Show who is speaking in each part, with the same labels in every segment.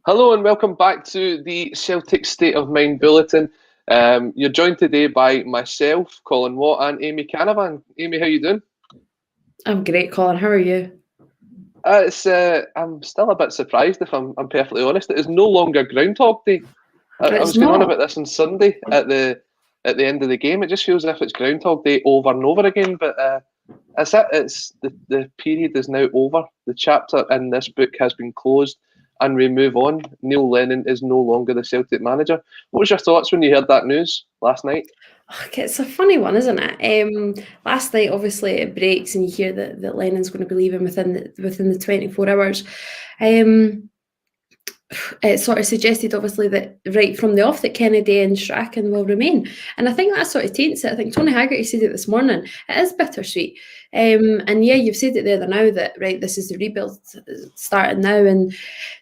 Speaker 1: Hello and welcome back to the Celtic State of Mind Bulletin. You're joined today by myself, Colin Watt, and Amy Canavan. Amy, how you doing?
Speaker 2: I'm great, Colin. How are you?
Speaker 1: I'm still a bit surprised, if I'm perfectly honest. It is no longer Groundhog Day. I
Speaker 2: It's
Speaker 1: was going on
Speaker 2: not.
Speaker 1: about this on Sunday at the end of the game. It just feels as if it's Groundhog Day over and over again. But it's it. It's the period is now over. The chapter in this book has been closed, and we move on. Neil Lennon is no longer the Celtic manager. What was your thoughts when you heard that news last night?
Speaker 2: It's a funny one, isn't it? Last night, obviously, it breaks and you hear that Lennon's going to be leaving within the 24 hours. It sort of suggested, obviously, that right from the off that Kennedy and Strachan will remain. And I think that sort of taints it. I think Tony Haggerty said it this morning. It is bittersweet. And yeah, you've said it there now that, right, this is the rebuild starting now and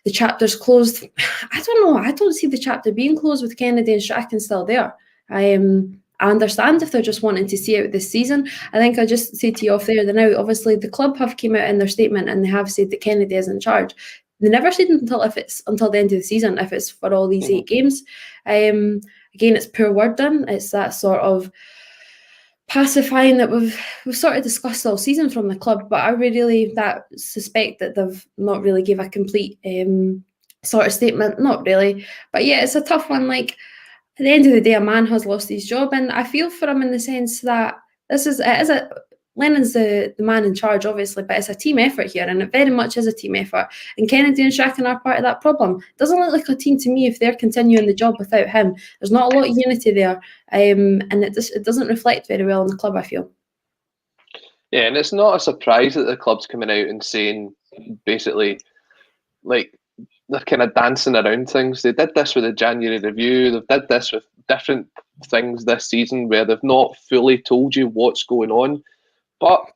Speaker 2: the chapter's closed. I don't know. I don't see the chapter being closed with Kennedy and Strachan still there. I understand if they're just wanting to see out this season. I think I just said to you off there that now, obviously, the club have came out in their statement and they have said that Kennedy is in charge. They never said until the end of the season if it's for all these 8 games. Again, it's poor wording. It's that sort of pacifying that we've sort of discussed all season from the club, but I really suspect that they've not really give a complete sort of statement. Not really, but yeah, it's a tough one. Like at the end of the day, a man has lost his job, and I feel for him in the sense that Lennon's the man in charge, obviously, but it's a team effort here, and it very much is a team effort. And Kennedy and Strachan are part of that problem. It doesn't look like a team to me if they're continuing the job without him. There's not a lot of unity there, and it doesn't reflect very well on the club, I feel.
Speaker 1: Yeah, and it's not a surprise that the club's coming out and saying, basically, like, they're kind of dancing around things. They did this with the January review. They've did this with different things this season where they've not fully told you what's going on. But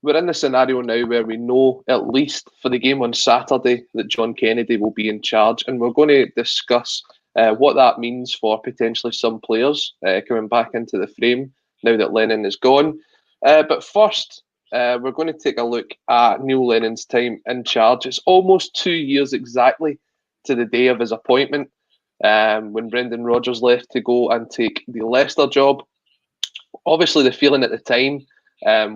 Speaker 1: we're in the scenario now where we know, at least for the game on Saturday, that John Kennedy will be in charge. And we're going to discuss what that means for potentially some players coming back into the frame now that Lennon is gone. But first, we're going to take a look at Neil Lennon's time in charge. It's almost 2 years exactly to the day of his appointment when Brendan Rodgers left to go and take the Leicester job. Obviously, the feeling at the time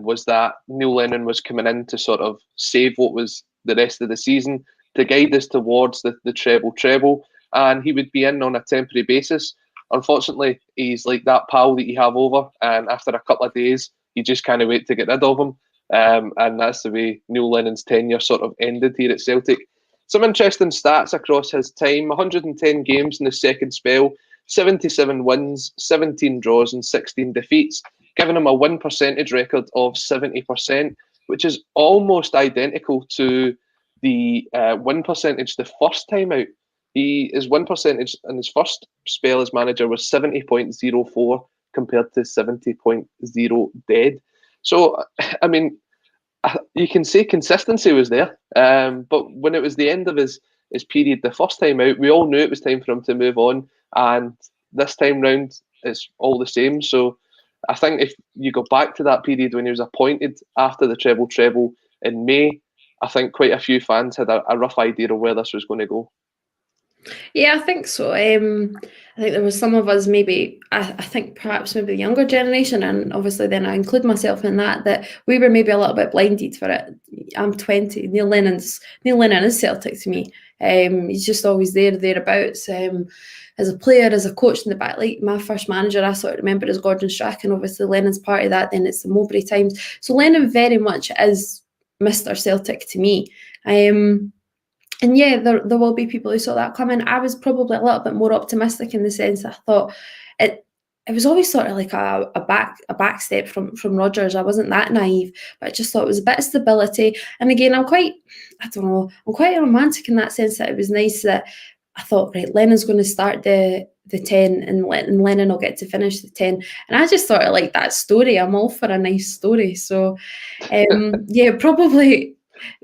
Speaker 1: was that Neil Lennon was coming in to sort of save what was the rest of the season, to guide us towards the treble, and he would be in on a temporary basis. Unfortunately, he's like that pal that you have over, and after a couple of days, you just can't wait to get rid of him. And that's the way Neil Lennon's tenure sort of ended here at Celtic. Some interesting stats across his time: 110 games in the second spell, 77 wins, 17 draws, and 16 defeats, giving him a win percentage record of 70%, which is almost identical to the win percentage the first time out. His win percentage in his first spell as manager was 70.04 compared to 70.0 dead. So, I mean, you can say consistency was there, but when it was the end of his period the first time out, we all knew it was time for him to move on, and this time round, it's all the same. So I think if you go back to that period when he was appointed after the treble in May, I think quite a few fans had a rough idea of where this was going to go.
Speaker 2: Yeah, I think so. I think there was some of us, maybe, I think perhaps maybe the younger generation, and obviously then I include myself in that we were maybe a little bit blinded for it. I'm 20. Neil Lennon is Celtic to me. He's just always thereabouts. As a player, as a coach in the back, like my first manager, I sort of remember as Gordon Strachan. Obviously, Lennon's part of that. Then it's the Mowbray times. So Lennon very much is Mr. Celtic to me. And yeah, there will be people who saw that coming. I was probably a little bit more optimistic in the sense I thought it was always sort of like a back step from Rodgers. I wasn't that naive, but I just thought it was a bit of stability. And again, I'm quite romantic in that sense that it was nice that I thought, right, Lennon's going to start the 10 and Lennon will get to finish the 10. And I just sort of like that story. I'm all for a nice story. So yeah, probably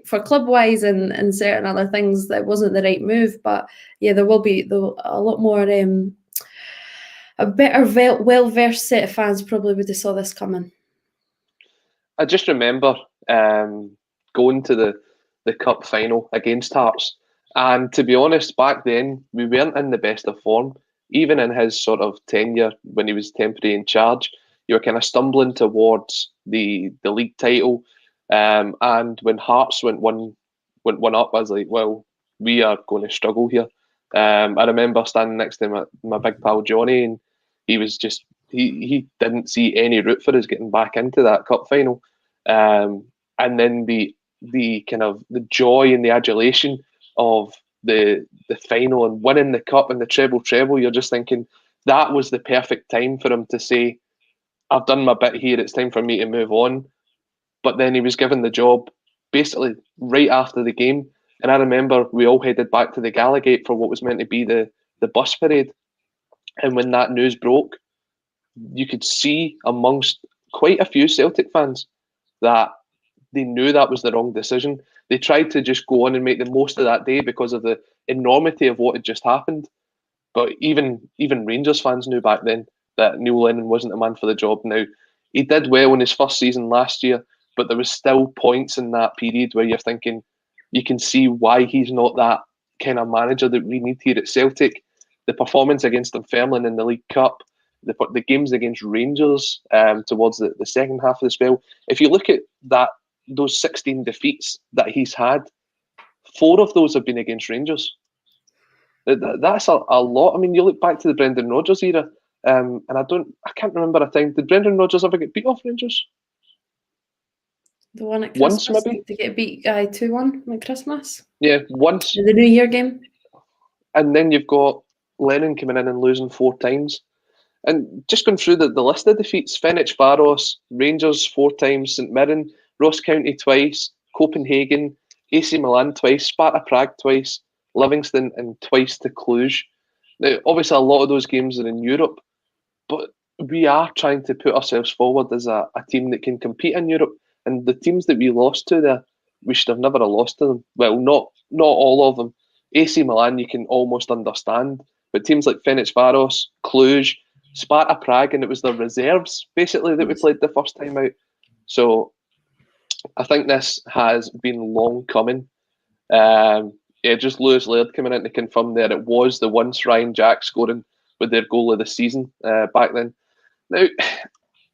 Speaker 2: for club-wise and certain other things, that wasn't the right move. But yeah, there will be a lot more, a better, well-versed set of fans probably would have saw this coming.
Speaker 1: I just remember going to the cup final against Hearts, And to be honest, back then, we weren't in the best of form. Even in his sort of tenure when he was temporary in charge, you were kind of stumbling towards the league title. And when Hearts went one up, I was like, well, we are going to struggle here. I remember standing next to my big pal Johnny, and he was just he didn't see any route for us getting back into that cup final. And then the kind of the joy and the adulation of the final and winning the cup and the treble, you're just thinking that was the perfect time for him to say, I've done my bit here, it's time for me to move on. But then he was given the job basically right after the game. And I remember we all headed back to the Gallagate for what was meant to be the bus parade. And when that news broke, you could see amongst quite a few Celtic fans that they knew that was the wrong decision. They tried to just go on and make the most of that day because of the enormity of what had just happened. But even Rangers fans knew back then that Neil Lennon wasn't the man for the job. Now, he did well in his first season last year, but there was still points in that period where you're thinking, you can see why he's not that kind of manager that we need here at Celtic. The performance against Dunfermline in the League Cup, the games against Rangers towards the second half of the spell. If you look at those 16 defeats that he's had, 4 of those have been against Rangers. That's a lot. I mean, you look back to the Brendan Rodgers era, and I can't remember a time. Did Brendan Rodgers ever get beat off Rangers?
Speaker 2: The one at
Speaker 1: Once,
Speaker 2: Christmas,
Speaker 1: maybe?
Speaker 2: to get beat 2-1 at Christmas.
Speaker 1: Yeah, once.
Speaker 2: The New Year game.
Speaker 1: And then you've got Lennon coming in and losing 4 times. And just going through the list of defeats, Ferencváros, Rangers 4 times, St Mirren, Ross County twice, Copenhagen, AC Milan twice, Sparta Prague twice, Livingston and twice to Cluj. Now, obviously, a lot of those games are in Europe, but we are trying to put ourselves forward as a team that can compete in Europe. And the teams that we lost to there, we should have never lost to them. Well, not all of them. AC Milan, you can almost understand, but teams like Ferencváros, Cluj, Sparta Prague, and it was the reserves basically that we played the first time out. So I think this has been long coming. Just Lewis Laird coming in to confirm there it was the once Ryan Jack scoring with their goal of the season back then. Now,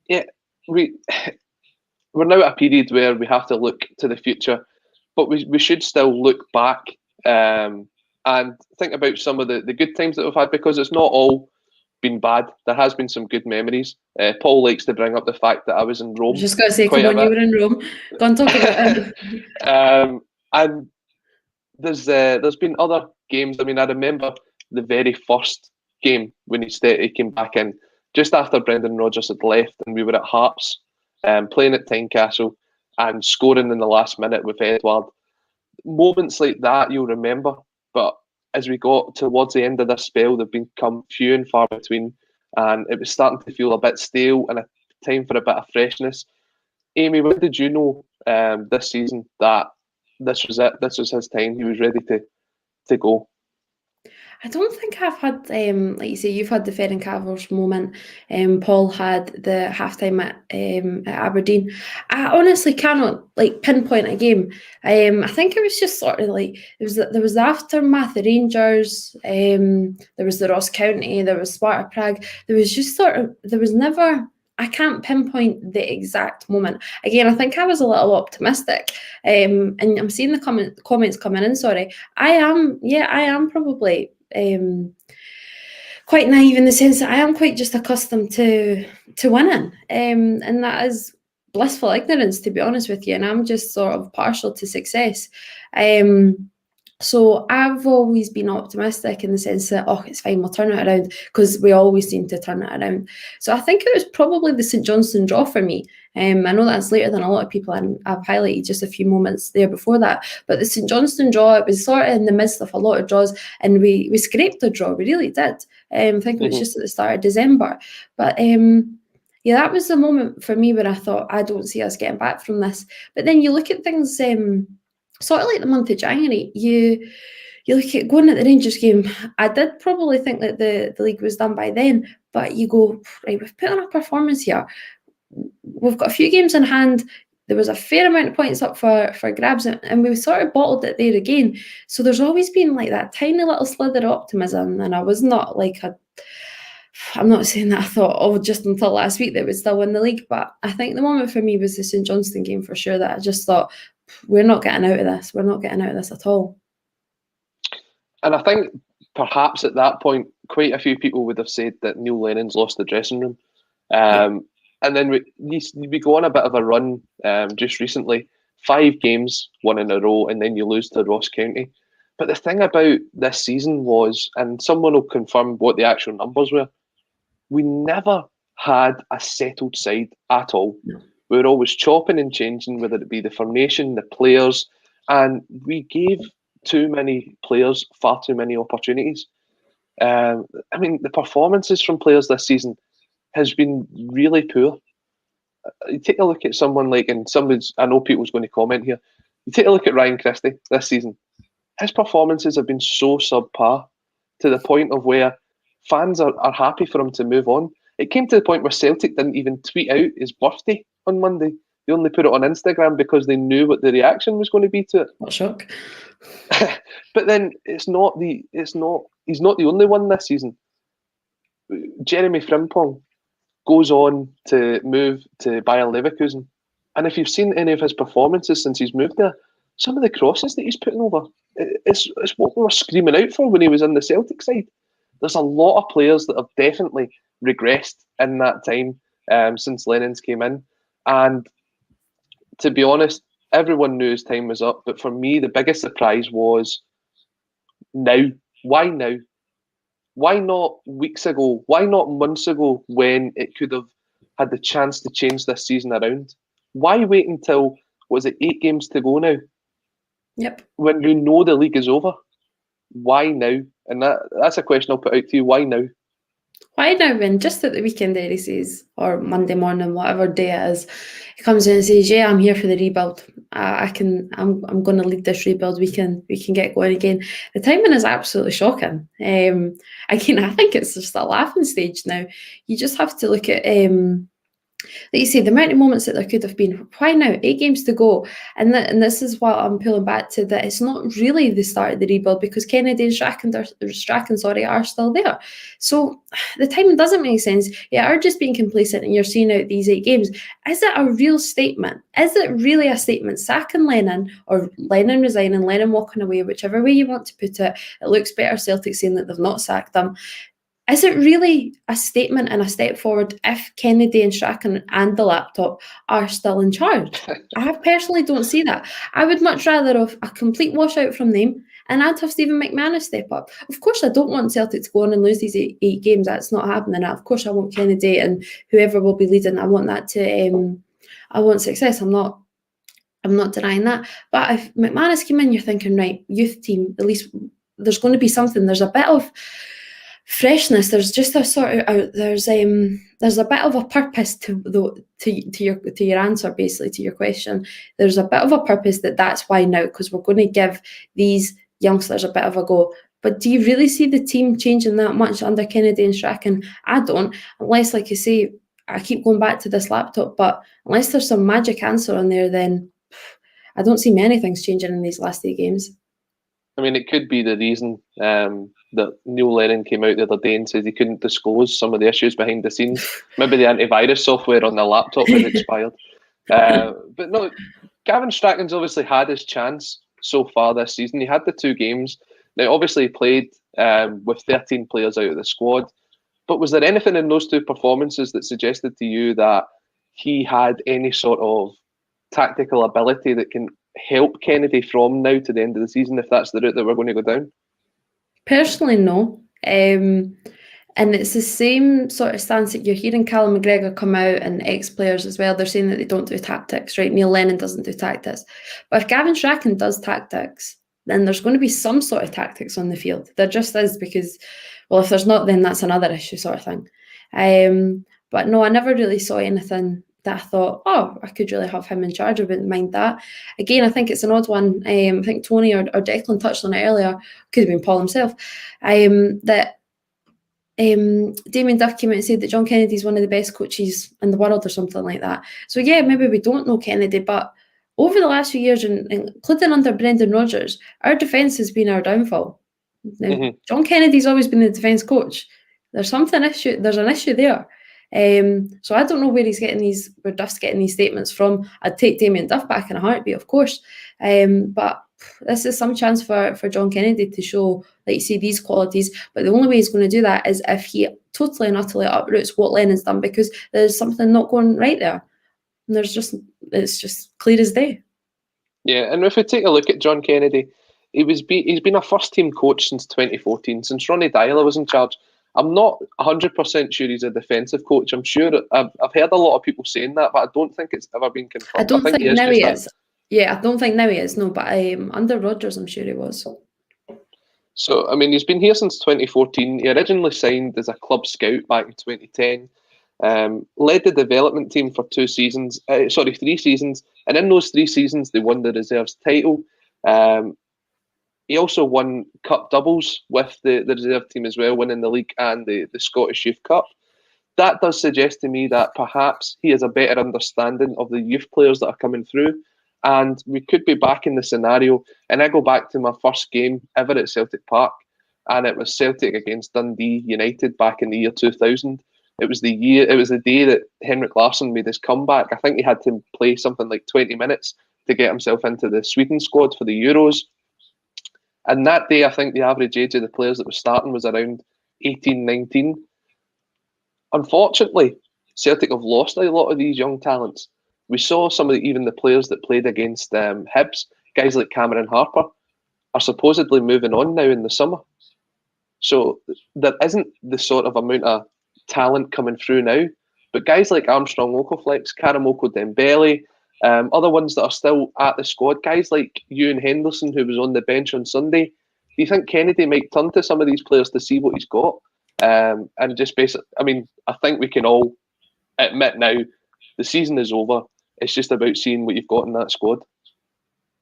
Speaker 1: yeah, we're now at a period where we have to look to the future, but we should still look back and think about some of the good times that we've had, because it's not all been bad. There has been some good memories. Paul likes to bring up the fact that I was in Rome.
Speaker 2: I was just going to say, come on, you were in Rome. Go and talk about it.
Speaker 1: And there's been other games. I mean, I remember the very first game when he came back in, just after Brendan Rodgers had left, and we were at Hearts, playing at Tynecastle, and scoring in the last minute with Edward. Moments like that you'll remember, but as we got towards the end of this spell, they've become few and far between, and it was starting to feel a bit stale and a time for a bit of freshness. Amy, when did you know this season that this was it? This was his time. He was ready to go.
Speaker 2: I don't think I've had, like you say, you've had the Ferencváros moment. Paul had the halftime at Aberdeen. I honestly cannot pinpoint a game. I think it was just sort of like there was the aftermath of Rangers. There was the Ross County. There was Sparta Prague. There was never. I can't pinpoint the exact moment. Again, I think I was a little optimistic. And I'm seeing the comments coming in. Sorry, I am probably quite naive in the sense that I am quite just accustomed to winning, and that is blissful ignorance, to be honest with you. And I'm just sort of partial to success. So I've always been optimistic in the sense that, it's fine, we'll turn it around, because we always seem to turn it around. So I think it was probably the St Johnstone draw for me. I know that's later than a lot of people, and I've highlighted just a few moments there before that. But the St Johnstone draw, it was sort of in the midst of a lot of draws, and we scraped the draw, we really did. I think it was just at the start of December. But that was the moment for me when I thought, I don't see us getting back from this. But then you look at things sort of like the month of January, you look at going at the Rangers game. I did probably think that the league was done by then, but you go, right, we've put on a performance here. We've got a few games in hand. there was a fair amount of points up for grabs, and we sort of bottled it there again. So there's always been like that tiny little slither of optimism, and I was not like I'm not saying that I thought, just until last week that we'd still win the league, but I think the moment for me was the St Johnstone game for sure, that I just thought, we're not getting out of this. We're not getting out of this at all.
Speaker 1: And I think perhaps at that point, quite a few people would have said that Neil Lennon's lost the dressing room. And then we go on a bit of a run just recently, 5 games, 1 in a row, and then you lose to Ross County. But the thing about this season was, and someone will confirm what the actual numbers were, we never had a settled side at all. No. We were always chopping and changing, whether it be the formation, the players, and we gave too many players far too many opportunities. I mean, the performances from players this season has been really poor. You take a look at someone like, and I know people's going to comment here, you take a look at Ryan Christie this season. His performances have been so subpar to the point of where fans are happy for him to move on. It came to the point where Celtic didn't even tweet out his birthday on Monday. They only put it on Instagram because they knew what the reaction was going to be to it.
Speaker 2: What a shock.
Speaker 1: But then he's not the only one this season. Jeremy Frimpong goes on to move to Bayer Leverkusen. And if you've seen any of his performances since he's moved there, some of the crosses that he's putting over, it's what we were screaming out for when he was in the Celtic side. There's a lot of players that have definitely regressed in that time since Lennon's came in. And to be honest, everyone knew his time was up. But for me, the biggest surprise was now. Why now? Why not weeks ago? Why not months ago when it could have had the chance to change this season around? Why wait until, 8 games to go now?
Speaker 2: Yep.
Speaker 1: When we know the league is over. Why now? And that's a question I'll put out to you. Why now?
Speaker 2: Why now, when just at the weekend there he says, or Monday morning, whatever day it is, he comes in and says, yeah, I'm here for the rebuild. I'm going to lead this rebuild. We can get going again. The timing is absolutely shocking. Again, I think it's just a laughing stage now. You just have to look at like you say, the amount of moments that there could have been. Why now? 8 games to go, and this is what I'm pulling back to, that it's not really the start of the rebuild because Kennedy and Strachan are still there. So the timing doesn't make sense. You are just being complacent and you're seeing out these 8 games. Is it a real statement? Is it really a statement? Sacking Lennon, or Lennon resigning, Lennon walking away, whichever way you want to put it. It looks better Celtic saying that they've not sacked them. Is it really a statement and a step forward if Kennedy and Strachan and the laptop are still in charge? I personally don't see that. I would much rather have a complete washout from them, and I'd have Stephen McManus step up. Of course, I don't want Celtic to go on and lose these 8 games. That's not happening. Of course, I want Kennedy and whoever will be leading. I want that to. I want success. I'm not denying that. But if McManus came in, you're thinking, right, youth team. At least there's going to be something. There's a bit of freshness. There's just a sort of there's a bit of a purpose to your answer, basically, to your question. There's a bit of a purpose that's why now, because we're going to give these youngsters a bit of a go. But do you really see the team changing that much under Kennedy and Strachan? I don't, unless, like you say, I keep going back to this laptop, but unless there's some magic answer on there, then I don't see many things changing in these last 8 games.
Speaker 1: I mean, it could be the reason that Neil Lennon came out the other day and said he couldn't disclose some of the issues behind the scenes. Maybe the antivirus software on the laptop had expired. But no, Gavin Strachan's obviously had his chance so far this season. He had the 2 games. Now, obviously, he played with 13 players out of the squad. But was there anything in those 2 performances that suggested to you that he had any sort of tactical ability that can help Kennedy from now to the end of the season, if that's the route that we're going to go down?
Speaker 2: Personally, no. And it's the same sort of stance that you're hearing Callum McGregor come out, and ex-players as well. They're saying that they don't do tactics, right? Neil Lennon doesn't do tactics. But if Gavin Strachan does tactics, then there's going to be some sort of tactics on the field. There just is, because, well, if there's not, then that's another issue, sort of thing. But no, I never really saw anything that I thought, oh, I could really have him in charge. I wouldn't mind that. Again, I think it's an odd one. I think Tony or Declan touched on it earlier. Could have been Paul himself. That Damien Duff came out and said that John Kennedy is one of the best coaches in the world or something like that. So yeah, maybe we don't know Kennedy, but over the last few years, including under Brendan Rodgers, our defence has been our downfall. Now, John Kennedy's always been the defence coach. There's an issue there. So I don't know where Duff's getting these statements from. I'd take Damien Duff back in a heartbeat, of course. But this is some chance for John Kennedy to show, like you say, these qualities. But the only way he's going to do that is if he totally and utterly uproots what Lennon's done, because there's something not going right there. And it's just clear as day.
Speaker 1: Yeah, and if we take a look at John Kennedy, he's been a first team coach since 2014, since Ronnie Dyler was in charge. I'm not 100% sure he's a defensive coach. I'm sure I've heard a lot of people saying that, but I don't think it's ever been confirmed.
Speaker 2: I don't think now he is. Yeah, I don't think now he is. No, but under Rodgers, I'm sure he was.
Speaker 1: So, I mean, he's been here since 2014. He originally signed as a club scout back in 2010. Led the development team for 3 seasons, and in those 3 seasons they won the reserves title. He also won cup doubles with the reserve team as well, winning the league and the Scottish Youth Cup. That does suggest to me that perhaps he has a better understanding of the youth players that are coming through, and we could be back in the scenario. And I go back to my first game ever at Celtic Park, and it was Celtic against Dundee United back in the year 2000. It was the day that Henrik Larsson made his comeback. I think he had to play something like 20 minutes to get himself into the Sweden squad for the Euros. And that day, I think the average age of the players that were starting was around 18, 19. Unfortunately, Celtic have lost a lot of these young talents. We saw some of even the players that played against Hibs, guys like Cameron Harper, are supposedly moving on now in the summer. So there isn't the sort of amount of talent coming through now. But guys like Armstrong Okoflex, Karamoko Dembele, other ones that are still at the squad, guys like Ewan Henderson, who was on the bench on Sunday. Do you think Kennedy might turn to some of these players to see what he's got? And just basically, I mean, I think we can all admit now the season is over. It's just about seeing what you've got in that squad.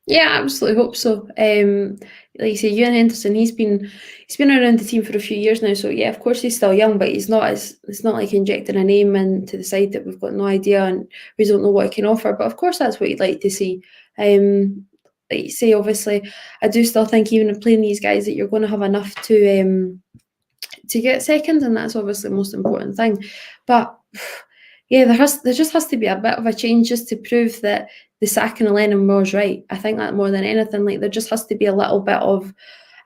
Speaker 2: Yeah, I absolutely hope so. Like you say, Ewan Henderson, he's been around the team for a few years now. So yeah, of course he's still young, but it's not like injecting a name into the side that we've got no idea and we don't know what he can offer. But of course that's what you'd like to see. Like you say, obviously, I do still think even in playing these guys that you're going to have enough to get second, and that's obviously the most important thing. But yeah, there just has to be a bit of a change just to prove that the sacking of Lennon was right. I think that more than anything, like there just has to be a little bit of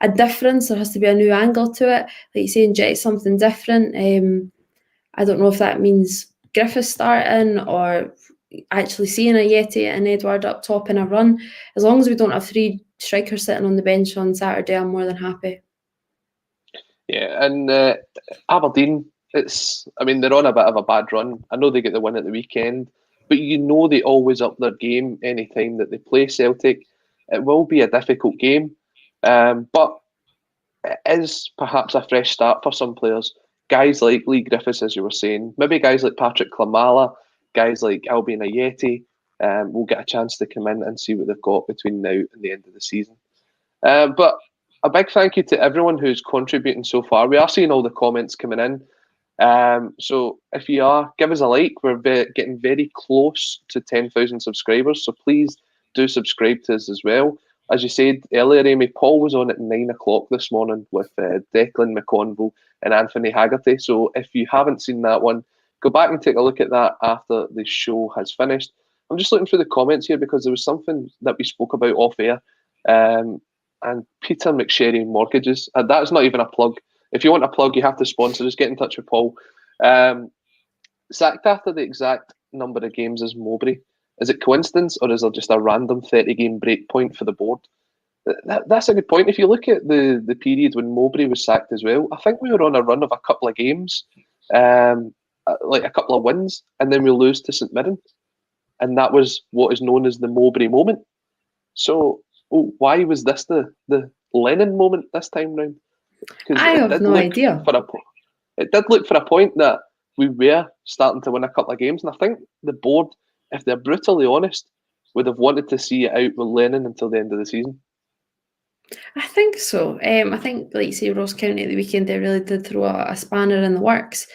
Speaker 2: a difference. There has to be a new angle to it. Like you say, inject something different. I don't know if that means Griffiths starting or actually seeing a Yeti and Edward up top in a run. As long as we don't have 3 strikers sitting on the bench on Saturday, I'm more than happy.
Speaker 1: Yeah, and Aberdeen, they're on a bit of a bad run. I know they get the win at the weekend, but you know they always up their game any time that they play Celtic. It will be a difficult game, but it is perhaps a fresh start for some players. Guys like Lee Griffiths, as you were saying, maybe guys like Patrick Klamala, guys like Albion Ayeti, will get a chance to come in and see what they've got between now and the end of the season. But a big thank you to everyone who's contributing so far. We are seeing all the comments coming in. So if you are, give us a like. We're getting very close to 10,000 subscribers, so please do subscribe to us as well. As you said earlier, Amy, Paul was on at 9 o'clock this morning with Declan McConville and Anthony Haggerty. So if you haven't seen that one, go back and take a look at that after the show has finished. I'm just looking through the comments here because there was something that we spoke about off air. And Peter McSherry Mortgages. That's not even a plug. If you want a plug, you have to sponsor us. Get in touch with Paul. Sacked after the exact number of games as Mowbray. Is it coincidence or is there just a random 30-game break point for the board? That's a good point. If you look at the period when Mowbray was sacked as well, I think we were on a run of a couple of games, like a couple of wins, and then we lose to St Mirren. And that was what is known as the Mowbray moment. So why was this the Lennon moment this time round?
Speaker 2: I have no idea.
Speaker 1: It did look for a point that we were starting to win a couple of games, and I think the board, if they're brutally honest, would have wanted to see it out with Lennon until the end of the season.
Speaker 2: I think so. I think, like you say, Ross County at the weekend, they really did throw a spanner in the works.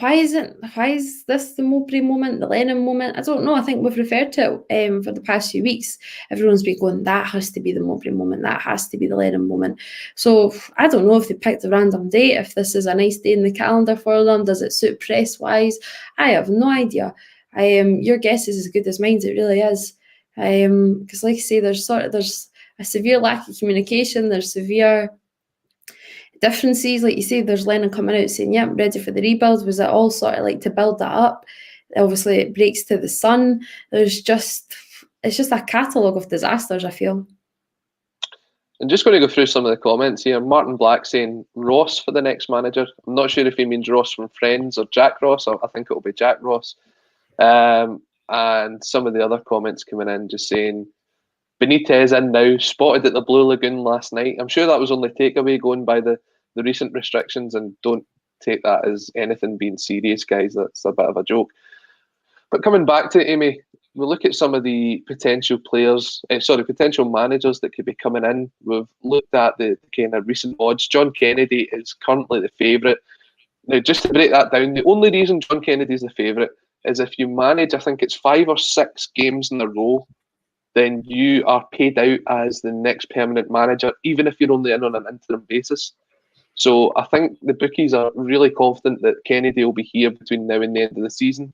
Speaker 2: Why is this the Mowbray moment, the Lennon moment? I don't know. I think we've referred to it for the past few weeks. Everyone's been going, that has to be the Mowbray moment, that has to be the Lennon moment. So I don't know if they picked a random date, if this is a nice day in the calendar for them, does it suit press-wise? I have no idea. Your guess is as good as mine, it really is. Because like I say, there's a severe lack of communication, there's severe differences. Like you say, there's Lennon coming out saying, yeah, I'm ready for the rebuild. Was it all sort of like to build that up? Obviously, it breaks to the sun. It's just a catalogue of disasters, I feel.
Speaker 1: I'm just going to go through some of the comments here. Martin Black saying Ross for the next manager. I'm not sure if he means Ross from Friends or Jack Ross. I think it'll be Jack Ross. And some of the other comments coming in just saying Benitez in now, spotted at the Blue Lagoon last night. I'm sure that was only takeaway going by the recent restrictions, and don't take that as anything being serious, guys. That's a bit of a joke. But coming back to it, Amy, we look at some of the potential players, potential managers that could be coming in. We've looked at the kind of recent odds. John Kennedy is currently the favourite. Now, just to break that down, the only reason John Kennedy is the favourite is if you manage, I think it's 5 or 6 games in a row, then you are paid out as the next permanent manager, even if you're only in on an interim basis. So I think the bookies are really confident that Kennedy will be here between now and the end of the season.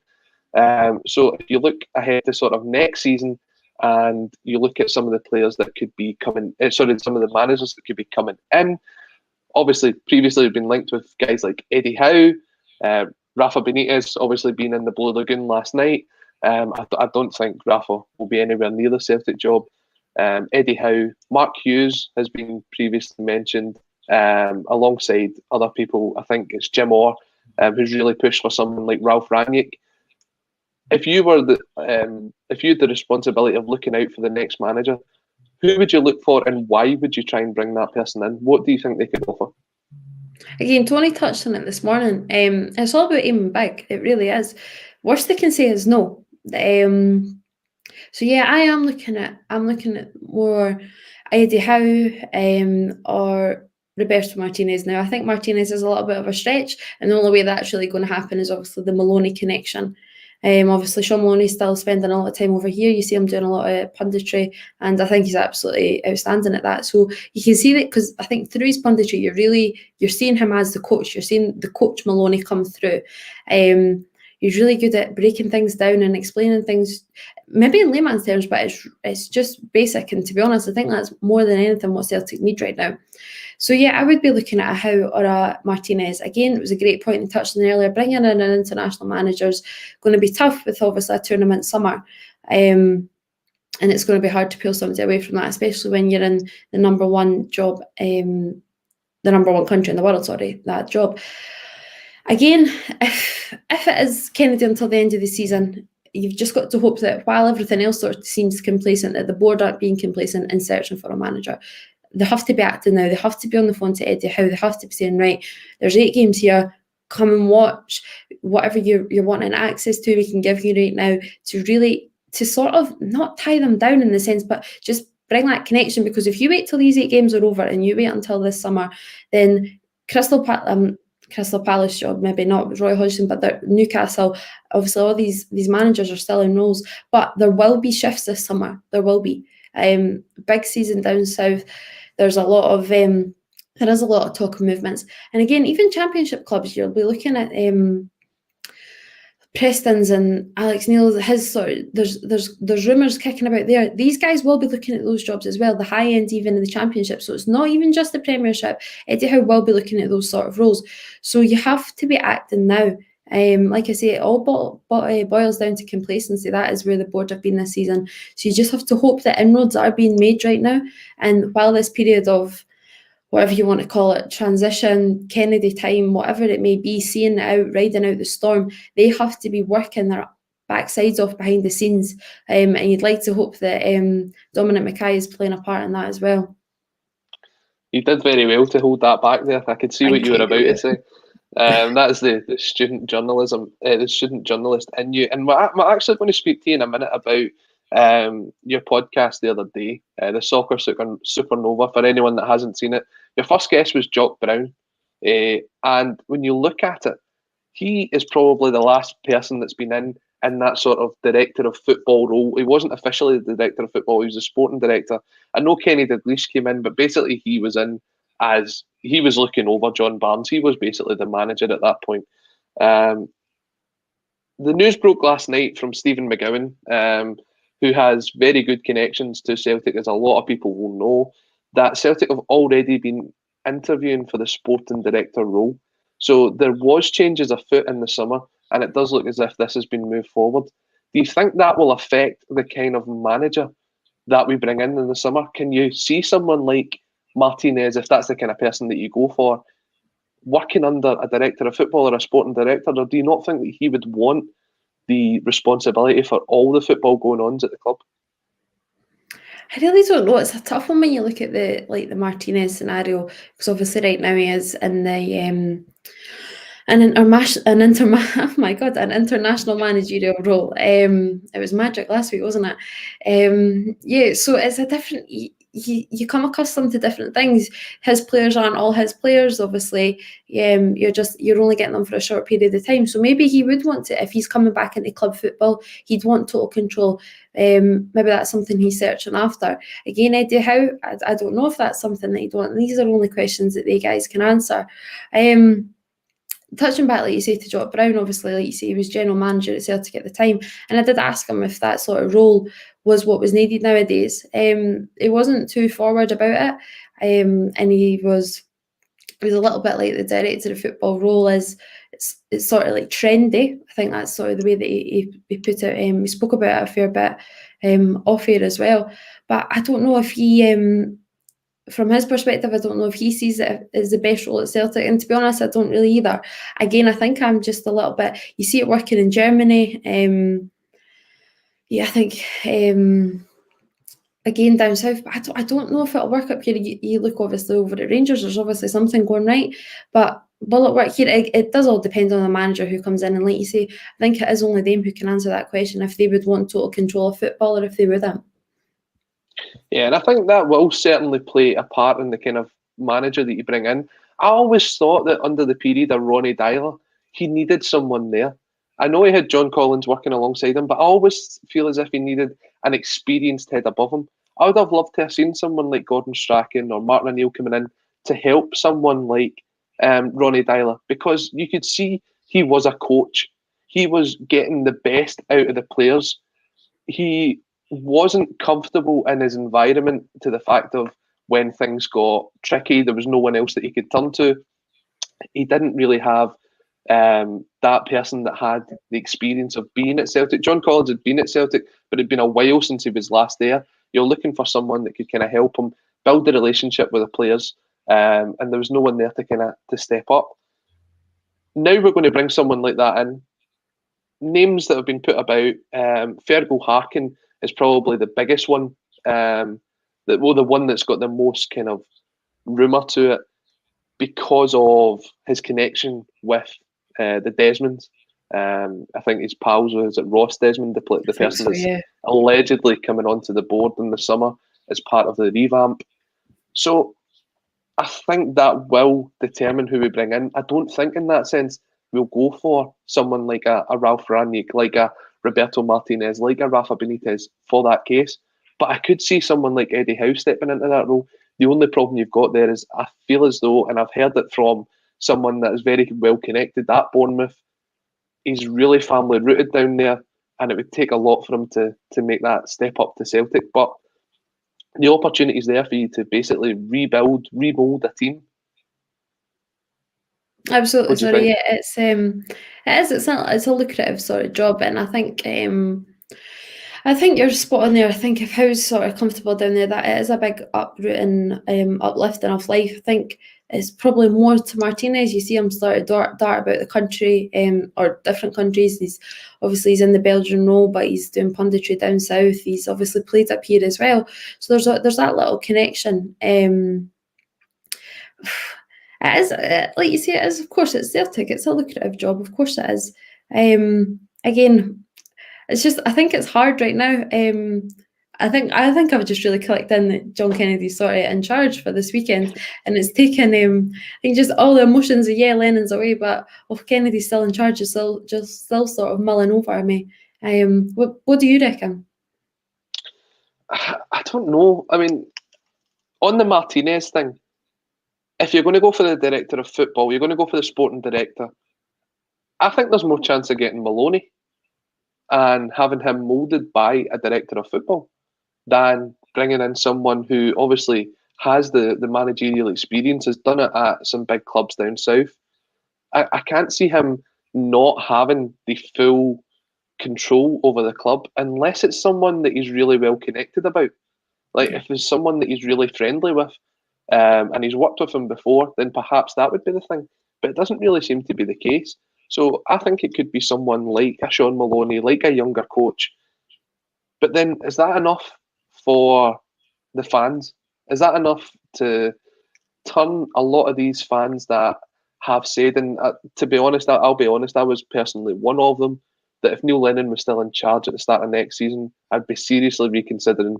Speaker 1: So if you look ahead to sort of next season and you look at some of the players that could be coming, some of the managers that could be coming in, obviously previously have been linked with guys like Eddie Howe, Rafa Benitez, obviously being in the Blue Lagoon last night. I don't think Rafa will be anywhere near the Celtic job. Eddie Howe, Mark Hughes has been previously mentioned, alongside other people. I think it's Jim Orr, who's really pushed for someone like Ralph Rangnick. If you had the responsibility of looking out for the next manager, who would you look for, and why would you try and bring that person in? What do you think they could offer?
Speaker 2: Again, Tony touched on it this morning. It's all about aiming big. It really is. Worst they can say is no. So yeah, I'm looking at more Eddie Howe or Roberto Martinez. Now I think Martinez is a little bit of a stretch, and the only way that's really going to happen is obviously the Maloney connection. Obviously Sean Maloney's still spending a lot of time over here. You see him doing a lot of punditry, and I think he's absolutely outstanding at that. So you can see that, because I think through his punditry, you're seeing him as the coach. You're seeing the coach Maloney come through. He's really good at breaking things down and explaining things, maybe in layman's terms, but it's just basic. And to be honest, I think that's more than anything what Celtic need right now. So yeah, I would be looking at a Howe or a Martinez. Again, it was a great point you touched on earlier. Bringing in an international manager is going to be tough with obviously a tournament summer. And it's going to be hard to pull somebody away from that, especially when you're in the number one job, the number one country in the world, that job. Again, if it is Kennedy until the end of the season, you've just got to hope that while everything else sort of seems complacent, that the board aren't being complacent in searching for a manager. They have to be acting now. They have to be on the phone to Eddie Howe. They have to be saying, right, there's 8 games here. Come and watch whatever you're wanting access to. We can give you right now to sort of not tie them down in the sense, but just bring that connection. Because if you wait till these 8 games are over and you wait until this summer, then Crystal Palace job, maybe not with Roy Hodgson, but Newcastle, obviously all these managers are still in roles, but there will be shifts this summer. There will be. Big season down south. There's a lot of there is a lot of talk of movements. And again, even championship clubs, you'll be looking at Preston's and Alex Neil's, there's rumours kicking about there. These guys will be looking at those jobs as well, the high end even in the championship. So it's not even just the Premiership. Eddie Howe will be looking at those sort of roles. So you have to be acting now. Like I say, it all boils down to complacency. That is where the board have been this season. So you just have to hope that inroads are being made right now. And while this period of whatever you want to call it, transition, Kennedy time, whatever it may be, seeing it out, riding out the storm, they have to be working their backsides off behind the scenes. And you'd like to hope that Dominic Mackay is playing a part in that as well.
Speaker 1: You did very well to hold that back there. I could see what you were about to say. That is the student journalism, the student journalist in you. And we're actually going to speak to you in a minute about your podcast the other day, the Soccer Supernova. For anyone that hasn't seen it, your first guest was Jock Brown, and when you look at it, he is probably the last person that's been in that sort of director of football role. He wasn't officially the director of football; he was the sporting director. I know Kenny Dalglish came in, but basically he was in as he was looking over John Barnes. He was basically the manager at that point. The news broke last night from Stephen McGowan, who has very good connections to Celtic, as a lot of people will know, that Celtic have already been interviewing for the sporting director role. So there was changes afoot in the summer, and it does look as if this has been moved forward. Do you think that will affect the kind of manager that we bring in the summer? Can you see someone like Martinez, if that's the kind of person that you go for, working under a director of football or a sporting director, or do you not think that he would want the responsibility for all the football going on at the club?
Speaker 2: I really don't know. It's a tough one when you look at the Martinez scenario, because obviously right now he is in the an international managerial role. It was magic last week, wasn't it? Yeah, so it's a different. You come accustomed to different things. His players aren't all his players, obviously. You're only getting them for a short period of time. So maybe he would want to, if he's coming back into club football, he'd want total control. Maybe that's something he's searching after. Again, Eddie Howe, I don't know if that's something that he'd want. These are only questions that they guys can answer. Touching back, like you say, to Jock Brown, obviously, like you say, he was general manager at Celtic at the time, and I did ask him if that sort of role was what was needed nowadays. He wasn't too forward about it, and he was a little bit like the director of football role is. It's sort of like trendy. I think that's sort of the way that he put it. We spoke about it a fair bit off air as well, but I don't know if he. From his perspective, I don't know if he sees it as the best role at Celtic. And to be honest, I don't really either. Again, I think I'm just a little bit... You see it working in Germany. I think... again, down south, but I don't know if it'll work up here. You look obviously over at Rangers, there's obviously something going right. But will it work here? It does all depend on the manager who comes in. And like you say, I think it is only them who can answer that question, if they would want total control of football or if they wouldn't.
Speaker 1: Yeah, and I think that will certainly play a part in the kind of manager that you bring in. I always thought that under the period of Ronnie Dyler, he needed someone there. I know he had John Collins working alongside him, but I always feel as if he needed an experienced head above him. I would have loved to have seen someone like Gordon Strachan or Martin O'Neill coming in to help someone like Ronnie Dyler, because you could see he was a coach. He was getting the best out of the players. He wasn't comfortable in his environment, to the fact of when things got tricky, there was no one else that he could turn to. He didn't really have that person that had the experience of being at Celtic. John Collins had been at Celtic, but it'd been a while since he was last there. You're looking for someone that could kind of help him build a relationship with the players, and there was no one there to step up. Now we're going to bring someone like that in. Names that have been put about, Fergal Harkin is probably the biggest one. The one that's got the most kind of rumour to it, because of his connection with the Desmonds. I think he's pals with Ross Desmond, the person that's allegedly coming onto the board in the summer as part of the revamp. So I think that will determine who we bring in. I don't think in that sense we'll go for someone like a Ralph Rangnick, like a Roberto Martinez, like a Rafa Benitez for that case. But I could see someone like Eddie Howe stepping into that role. The only problem you've got there is I feel as though, and I've heard it from someone that is very well connected at Bournemouth, he's really family rooted down there, and it would take a lot for him to make that step up to Celtic. But the opportunity is there for you to basically remold a team.
Speaker 2: Absolutely, sorry. Yeah, it's a lucrative sort of job, and I think you're spot on there. I think if Howe's sort of comfortable down there, that it is a big uprooting, uplifting of life. I think it's probably more to Martinez. You see him start to dart about the country, or different countries. He's in the Belgian role, but he's doing punditry down south. He's obviously played up here as well. So there's that little connection. It is, like you say, of course, it's Celtic. It's a lucrative job, of course it is. Again, it's just, I think it's hard right now. I think I've just really clicked in that John Kennedy's sort of in charge for this weekend, and it's taken I think just all the emotions of Lennon's away, but Kennedy's still in charge is still sort of mulling over me. What do you reckon?
Speaker 1: I don't know. I mean, on the Martinez thing, if you're going to go for the director of football, you're going to go for the sporting director. I think there's more chance of getting Maloney and having him moulded by a director of football than bringing in someone who obviously has the managerial experience, has done it at some big clubs down south. I can't see him not having the full control over the club unless it's someone that he's really well connected about. Like if it's someone that he's really friendly with and he's worked with him before, then perhaps that would be the thing. But it doesn't really seem to be the case. So I think it could be someone like a Sean Maloney, like a younger coach. But then is that enough for the fans? Is that enough to turn a lot of these fans that have said, and to be honest, I'll be honest, I was personally one of them, that if Neil Lennon was still in charge at the start of next season, I'd be seriously reconsidering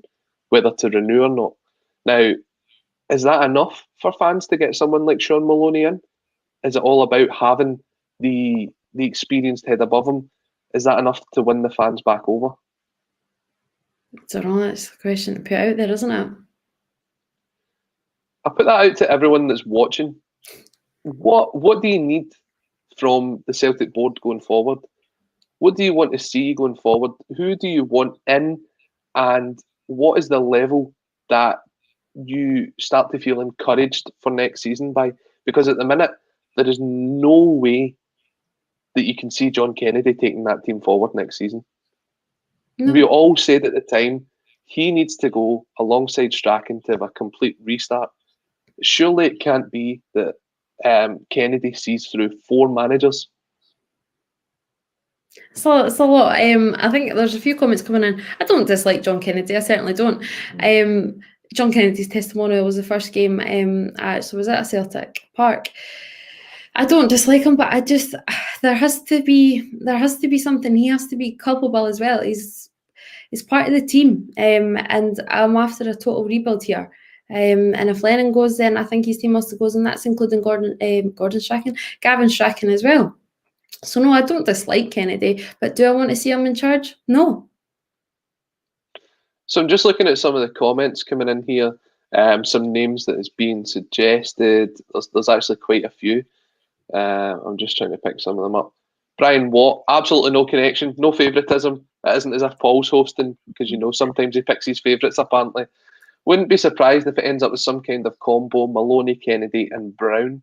Speaker 1: whether to renew or not. Now, is that enough for fans to get someone like Sean Maloney in? Is it all about having the experienced head above him? Is that enough to win the fans back over?
Speaker 2: I don't know, that's the question to put out there, isn't it?
Speaker 1: I put that out to everyone that's watching. What do you need from the Celtic board going forward? What do you want to see going forward? Who do you want in? And what is the level that you start to feel encouraged for next season by? Because at the minute, there is no way that you can see John Kennedy taking that team forward next season. No. We all said at the time, he needs to go alongside Strachan to have a complete restart. Surely it can't be that Kennedy sees through 4 managers.
Speaker 2: It's a lot. I think there's a few comments coming in. I don't dislike John Kennedy. I certainly don't. John Kennedy's testimonial was the first game so was at Celtic Park. I don't dislike him, but I just there has to be something. He has to be culpable as well. He's part of the team, and I'm after a total rebuild here. And if Lennon goes, then I think his team must go, and that's including Gavin Strachan as well. So no, I don't dislike Kennedy, but do I want to see him in charge? No.
Speaker 1: So I'm just looking at some of the comments coming in here. Some names that is being suggested. There's actually quite a few. I'm just trying to pick some of them up. Brian Watt, absolutely no connection, no favouritism. It isn't as if Paul's hosting, because sometimes he picks his favourites apparently. Wouldn't be surprised if it ends up with some kind of combo, Maloney, Kennedy and Brown.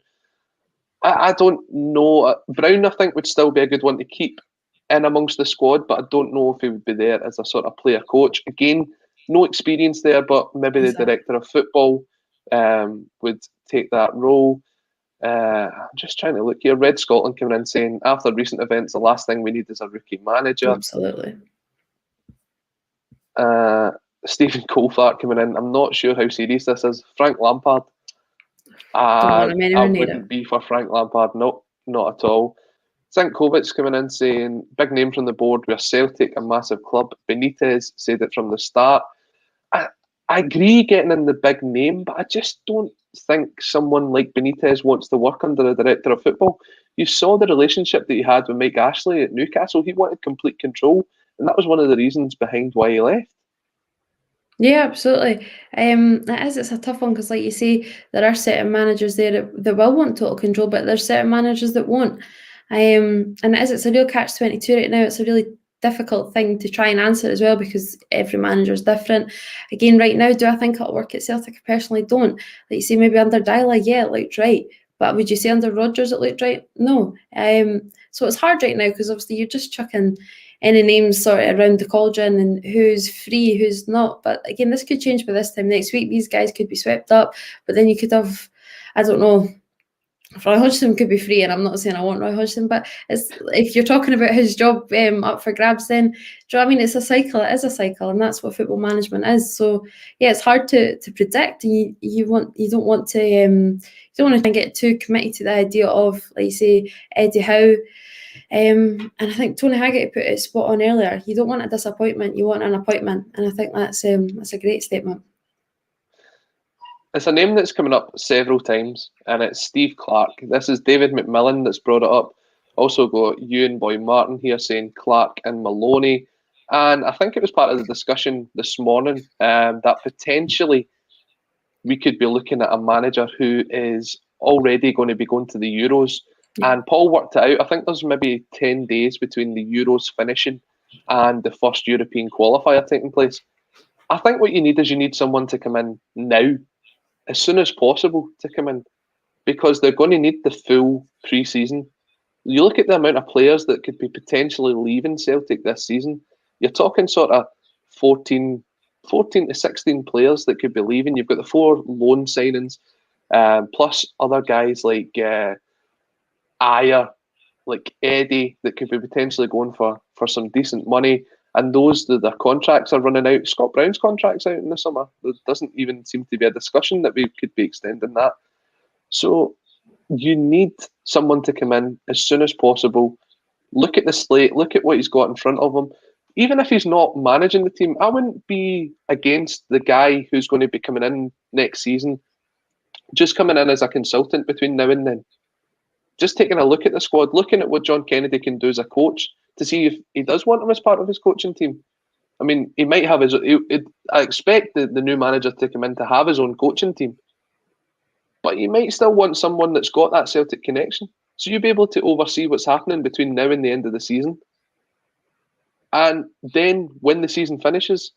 Speaker 1: I don't know. Brown, I think, would still be a good one to keep in amongst the squad, but I don't know if he would be there as a sort of player coach. Again, no experience there, but maybe the director of football would take that role. I'm just trying to look here. Red Scotland coming in saying, after recent events, the last thing we need is a rookie manager.
Speaker 2: Absolutely.
Speaker 1: Stephen Colfart coming in. I'm not sure how serious this is. Frank Lampard. I wouldn't be for Frank Lampard. No, not at all. Zinkovic's coming in saying, big name from the board. We're Celtic, a massive club. Benitez said it from the start. I agree getting in the big name, but I just don't think someone like Benitez wants to work under a director of football. You saw the relationship that he had with Mike Ashley at Newcastle. He wanted complete control, and that was one of the reasons behind why he left.
Speaker 2: Yeah, absolutely. It's a tough one because, like you say, there are certain managers there that will want total control, but there's certain managers that won't. And it's a real catch-22 right now. It's a really difficult thing to try and answer as well because every manager is different. Again, right now, do I think it'll work at Celtic? I personally don't. Like you say, maybe under Dyla, yeah, it looked right. But would you say under Rodgers it looked right? No. So it's hard right now because obviously you're just chucking any names sort of around the cauldron and who's free, who's not. But again, this could change by this time next week. These guys could be swept up, but then you could have, I don't know, Roy Hodgson could be free, and I'm not saying I want Roy Hodgson, but if you're talking about his job up for grabs, then do you know what I mean? It's a cycle. It is a cycle, and that's what football management is. So yeah, it's hard to predict, and you don't want to get too committed to the idea of, like you say, Eddie Howe And I think Tony Haggerty put it spot on earlier. You don't want a disappointment, you want an appointment. And I think that's a great statement.
Speaker 1: It's a name that's coming up several times, and it's Steve Clarke. This is David McMillan that's brought it up. Also got Ewan Boy Martin here saying Clarke and Maloney. And I think it was part of the discussion this morning that potentially we could be looking at a manager who is already going to be going to the Euros. Yeah. And Paul worked it out. I think there's maybe 10 days between the Euros finishing and the first European qualifier taking place. I think what you need someone to come in now, as soon as possible to come in, because they're going to need the full pre-season. You look at the amount of players that could be potentially leaving Celtic this season, you're talking sort of 14 to 16 players that could be leaving. You've got the 4 loan signings, plus other guys like Ayer, like Eddie, that could be potentially going for some decent money. And those that their contracts are running out. Scott Brown's contract's out in the summer. There doesn't even seem to be a discussion that we could be extending that. So you need someone to come in as soon as possible. Look at the slate. Look at what he's got in front of him. Even if he's not managing the team, I wouldn't be against the guy who's going to be coming in next season, just coming in as a consultant between now and then. Just taking a look at the squad, looking at what John Kennedy can do as a coach to see if he does want him as part of his coaching team. I mean, he might have his. I expect the new manager to come in to have his own coaching team, but you might still want someone that's got that Celtic connection. So you'll be able to oversee what's happening between now and the end of the season. And then when the season finishes,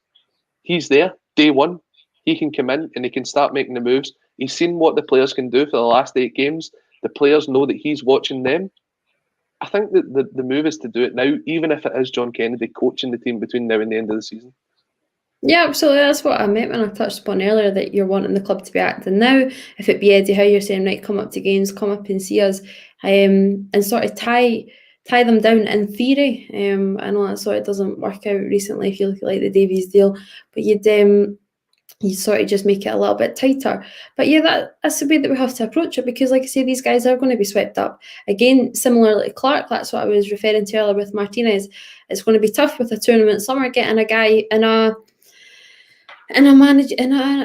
Speaker 1: he's there, day one. He can come in and he can start making the moves. He's seen what the players can do for the last 8 games. The players know that he's watching them. I think that the move is to do it now, even if it is John Kennedy coaching the team between now and the end of the season.
Speaker 2: Yeah, absolutely. That's what I meant when I touched upon earlier, that you're wanting the club to be acting now. If it be Eddie Howe, you're saying, right, come up to games, come up and see us, and sort of tie them down in theory. I know that sort of doesn't work out recently if you look at like the Davies deal, but you sort of just make it a little bit tighter. But yeah, that's the way that we have to approach it, because like I say, these guys are going to be swept up. Again, similarly to Clarke, that's what I was referring to earlier with Martinez. It's going to be tough with a tournament summer getting a guy in an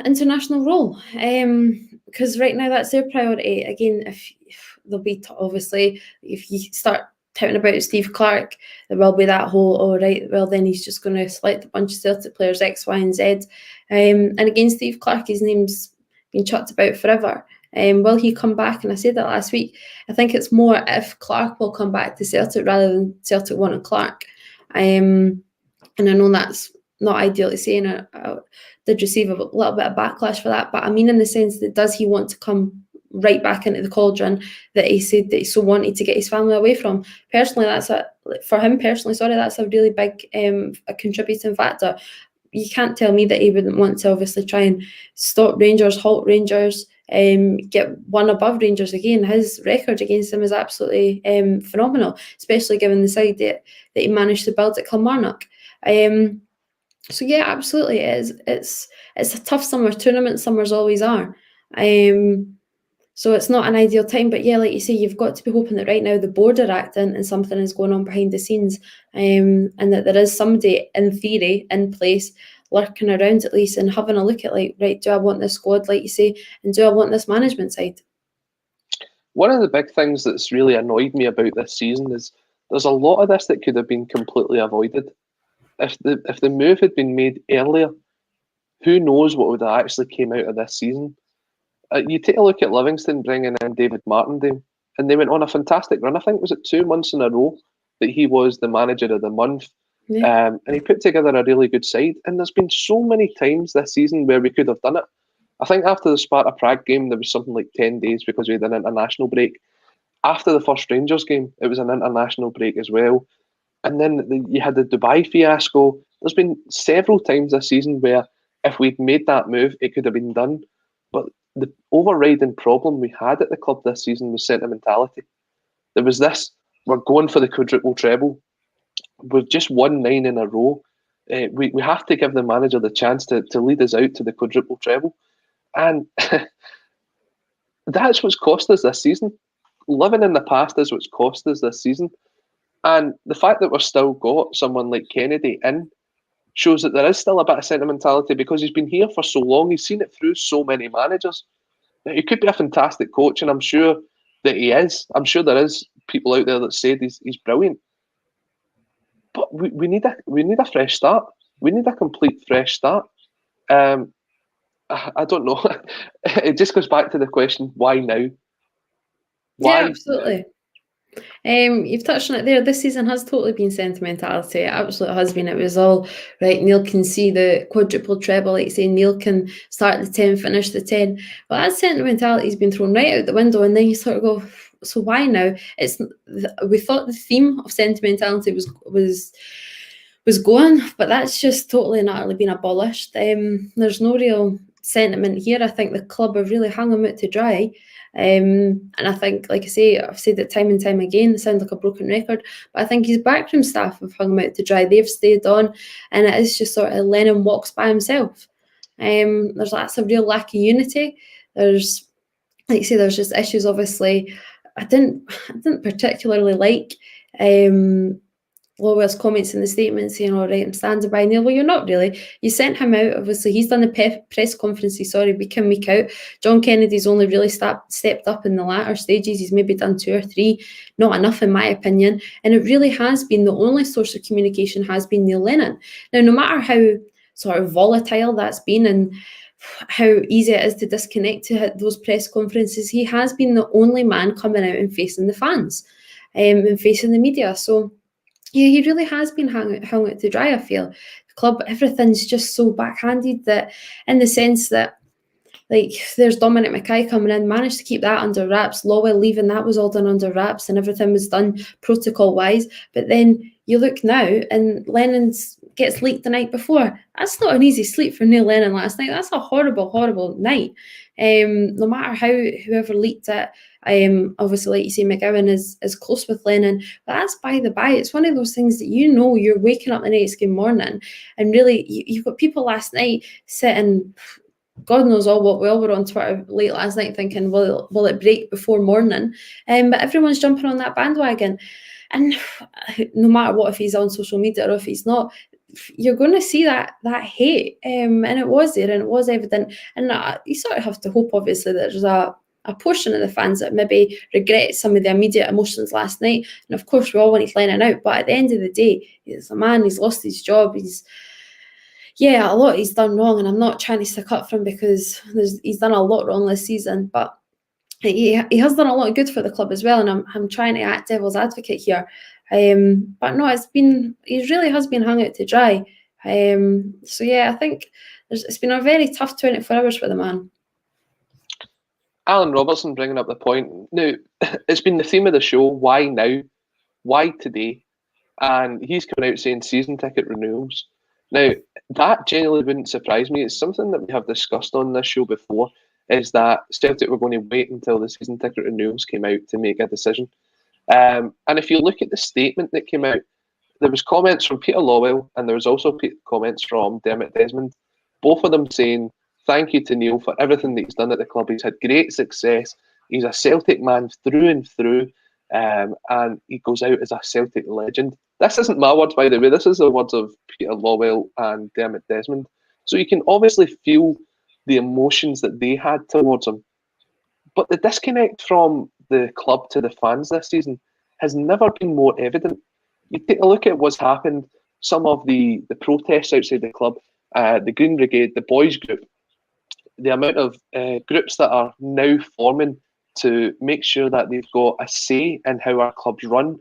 Speaker 2: international role, because right now that's their priority. Again, if there'll be obviously, if you start touting about Steve Clarke, there will be that whole, then he's just going to select a bunch of Celtic players X, Y, and Z. And again, Steve Clarke, his name's been chucked about forever. Will he come back? And I said that last week. I think it's more if Clarke will come back to Celtic rather than Celtic wanting Clarke. And I know that's not ideally saying. I did receive a little bit of backlash for that, but I mean in the sense that, does he want to come right back into the cauldron that he said that he so wanted to get his family away from? Personally, that's a really big a contributing factor. You can't tell me that he wouldn't want to obviously try and stop Rangers, halt Rangers, get one above Rangers again. His record against them is absolutely phenomenal, especially given the side that he managed to build at Kilmarnock. So yeah, absolutely it is. It's a tough summer. Tournament summers always are. So it's not an ideal time, but yeah, like you say, you've got to be hoping that right now the board are acting and something is going on behind the scenes, and that there is somebody in theory in place lurking around at least and having a look at, like, right, do I want this squad, like you say, and do I want this management side?
Speaker 1: One of the big things that's really annoyed me about this season is there's a lot of this that could have been completely avoided. If the move had been made earlier, who knows what would have actually came out of this season. You take a look at Livingston bringing in David Martindale, and they went on a fantastic run. I think, was it 2 months in a row that he was the manager of the month? Yeah. And he put together a really good side. And there's been so many times this season where we could have done it. I think after the Sparta Prague game, there was something like 10 days because we had an international break. After the first Rangers game, it was an international break as well. And then you had the Dubai fiasco. There's been several times this season where if we'd made that move, it could have been done. But the overriding problem we had at the club this season was sentimentality. There was this, we're going for the quadruple treble. We've just won 9 in a row. We have to give the manager the chance to lead us out to the quadruple treble. And that's what's cost us this season. Living in the past is what's cost us this season. And the fact that we've still got someone like Kennedy in shows that there is still a bit of sentimentality, because he's been here for so long. He's seen it through so many managers. Now, he could be a fantastic coach, and I'm sure that he is. I'm sure there is people out there that said he's brilliant. But we need a fresh start. We need a complete fresh start. I don't know. It just goes back to the question: why now? Why
Speaker 2: yeah, absolutely.
Speaker 1: now?
Speaker 2: You've touched on it there. This season has totally been sentimentality. It absolutely has been. It was all right. Neil can see the quadruple treble, like say Neil can start the 10, finish the 10. Well, that sentimentality has been thrown right out the window, and then you sort of go, so why now? We thought the theme of sentimentality was going, but that's just totally and utterly been abolished. There's no real sentiment here. I think the club have really hung him out to dry. And I think, like I say, I've said it time and time again, it sounds like a broken record, but I think his backroom staff have hung him out to dry. They've stayed on, and it is just sort of Lennon walks by himself. There's lots of real lack of unity. There's, like I say, there's just issues. Obviously, I didn't particularly like Lowell's comments in the statement saying, all right, I'm standing by Neil. Well, you're not really. You sent him out. Obviously, he's done the press conferences, week in, week out. John Kennedy's only really stepped up in the latter stages. He's maybe done 2 or 3, not enough in my opinion. And it really has been, the only source of communication has been Neil Lennon. Now, no matter how sort of volatile that's been and how easy it is to disconnect to those press conferences, he has been the only man coming out and facing the fans and facing the media. So, yeah, he really has been hung out to dry, I feel. The club, everything's just so backhanded, that in the sense that, like, there's Dominic Mackay coming in, managed to keep that under wraps. Lowell leaving, that was all done under wraps and everything was done protocol-wise. But then you look now and Lennon gets leaked the night before. That's not an easy sleep for Neil Lennon last night. That's a horrible, horrible night. No matter how whoever leaked it, obviously, like you say, McGowan is close with Lennon, but that's by the by. It's one of those things that you're waking up the next game morning, and really you've got people last night sitting, God knows what we all were on Twitter late last night thinking, will it break before morning? But everyone's jumping on that bandwagon, and no matter what, if he's on social media or if he's not, you're going to see that hate, and it was there and it was evident. And you sort of have to hope, obviously, that there's a portion of the fans that maybe regret some of the immediate emotions last night. And of course, we all wanted Lennon out, but at the end of the day, he's a man, he's lost his job, a lot he's done wrong, and I'm not trying to stick up for him because he's done a lot wrong this season, but he has done a lot of good for the club as well, and I'm trying to act devil's advocate here. But no, he really has been hung out to dry. So yeah, I think it's been a very tough 24 hours for the man.
Speaker 1: Alan Robertson bringing up the point. Now, it's been the theme of the show. Why now? Why today? And he's coming out saying season ticket renewals. Now, that genuinely wouldn't surprise me. It's something that we have discussed on this show before, is that Celtic were going to wait until the season ticket renewals came out to make a decision. And if you look at the statement that came out, there was comments from Peter Lawwell and there was also comments from Dermot Desmond, both of them saying, thank you to Neil for everything that he's done at the club. He's had great success. He's a Celtic man through and through, and he goes out as a Celtic legend. This isn't my words, by the way. This is the words of Peter Lawwell and Dermot Desmond. So you can obviously feel the emotions that they had towards him. But the disconnect from the club to the fans this season has never been more evident. You take a look at what's happened, some of the protests outside the club, the Green Brigade, the boys group, the amount of groups that are now forming to make sure that they've got a say in how our clubs run.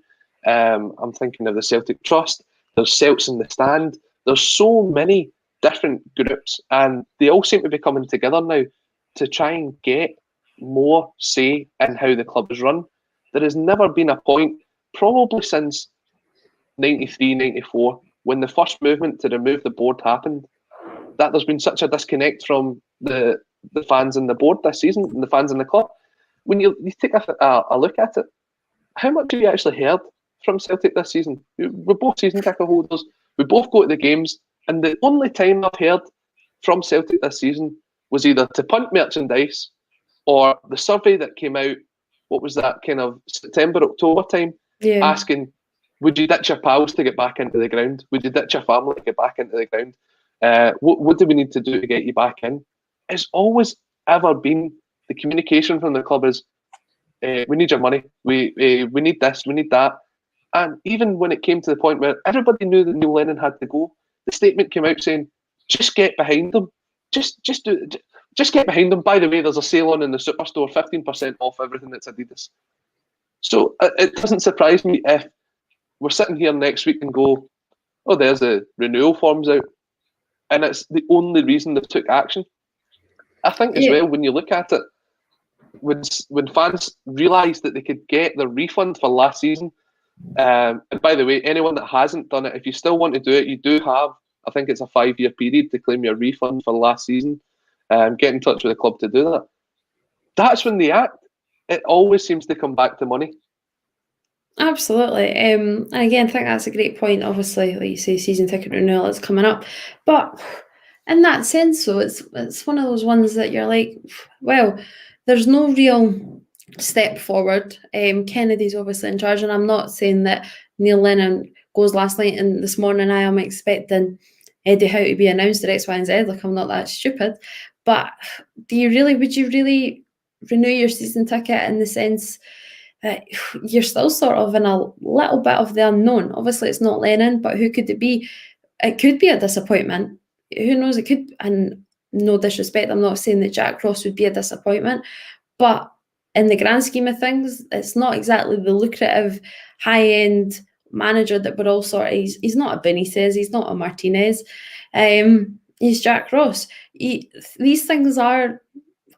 Speaker 1: I'm thinking of the Celtic Trust, there's Celts in the Stand, there's so many different groups, and they all seem to be coming together now to try and get more say in how the club is run. There has never been a point, probably since 93, 94, when the first movement to remove the board happened, that there's been such a disconnect from the fans and the board this season, and the fans in the club. When you take a look at it, how much have you actually heard from Celtic this season? We're both season ticket holders, we both go to the games, and the only time I've heard from Celtic this season was either to punt merchandise or the survey that came out, what was that, kind of September, October time, asking, Would you ditch your pals to get back into the ground? Would you ditch your family to get back into the ground? What do we need to do to get you back in? It's always ever been the communication from the club is, we need your money. We need this. We need that. And even when it came to the point where everybody knew that Neil Lennon had to go, the statement came out saying, "Just get behind them. Just get behind them." By the way, there's a sale on in the superstore, 15% off everything that's Adidas. So it doesn't surprise me if we're sitting here next week and go, "Oh, there's the renewal forms out," and it's the only reason they took action. I think as well, when you look at it, when fans realised that they could get their refund for last season, and by the way, anyone that hasn't done it, if you still want to do it, you do have, I think it's a 5-year period to claim your refund for last season. Get in touch with the club to do that. That's when they act. It always seems to come back to money.
Speaker 2: Absolutely. And again, I think that's a great point. Obviously, like you say, season ticket renewal is coming up. But in that sense, though, it's one of those ones that you're like, well, there's no real step forward. Kennedy's obviously in charge, and I'm not saying that Neil Lennon goes last night and this morning I am expecting Eddie Howe to be announced at X, Y, and Z. Like, I'm not that stupid. But would you really renew your season ticket in the sense that you're still sort of in a little bit of the unknown? Obviously, it's not Lennon, but who could it be? It could be a disappointment. Who knows? It could, and no disrespect, I'm not saying that Jack Ross would be a disappointment, but in the grand scheme of things, it's not exactly the lucrative, high-end manager that we're all sort of. He's not a Benitez, he's not a Martinez, he's Jack Ross. These things are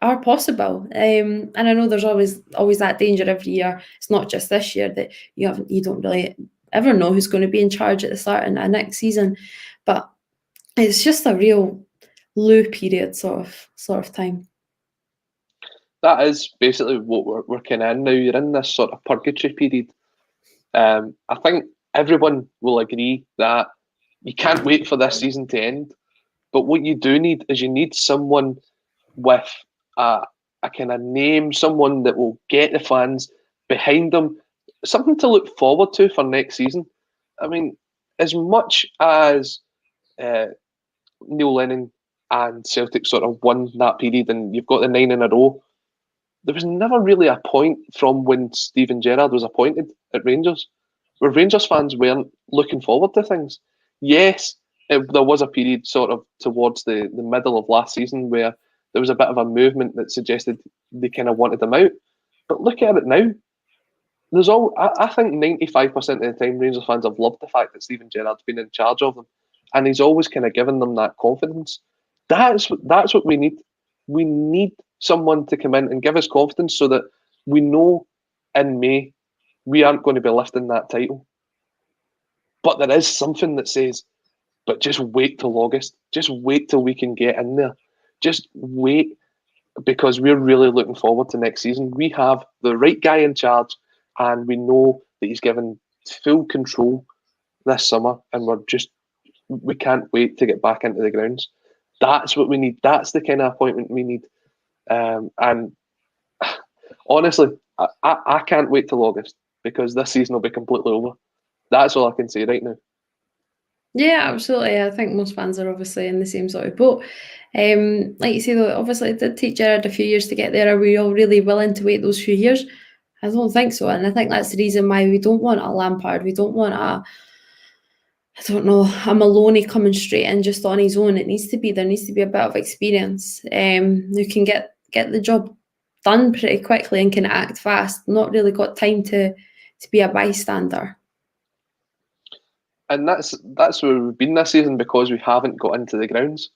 Speaker 2: possible, and I know there's always that danger every year. It's not just this year that you don't really ever know who's going to be in charge at the start of next season, but it's just a real low period sort of time.
Speaker 1: That is basically what we're kind of in now. You're in this sort of purgatory period. I think everyone will agree that you can't wait for this season to end. But what you do need is you need someone with a kind of name, someone that will get the fans behind them, something to look forward to for next season. I mean, as much as Neil Lennon and Celtic sort of won that period, and you've got the 9 in a row, there was never really a point from when Steven Gerrard was appointed at Rangers where Rangers fans weren't looking forward to things. Yes, there was a period sort of towards the middle of last season where there was a bit of a movement that suggested they kind of wanted him out. But look at it now. I think 95% of the time Rangers fans have loved the fact that Steven Gerrard's been in charge of them, and he's always kind of given them that confidence. That's what we need. We need someone to come in and give us confidence so that we know in May we aren't going to be lifting that title. But there is something that says, but just wait till August. Just wait till we can get in there. Just wait, because we're really looking forward to next season. We have the right guy in charge, and we know that he's given full control this summer, and we can't wait to get back into the grounds. That's what we need. That's the kind of appointment we need. And honestly, I can't wait till August, because this season will be completely over. That's all I can say right now.
Speaker 2: Yeah, absolutely. I think most fans are obviously in the same sort of boat. Like you say, though, obviously it did take Gerrard a few years to get there. Are we all really willing to wait those few years? I don't think so. And I think that's the reason why we don't want a Lampard. We don't want a Maloney coming straight in just on his own. There needs to be a bit of experience who can get the job done pretty quickly and can act fast. Not really got time to be a bystander.
Speaker 1: And that's where we've been this season, because we haven't got into the grounds.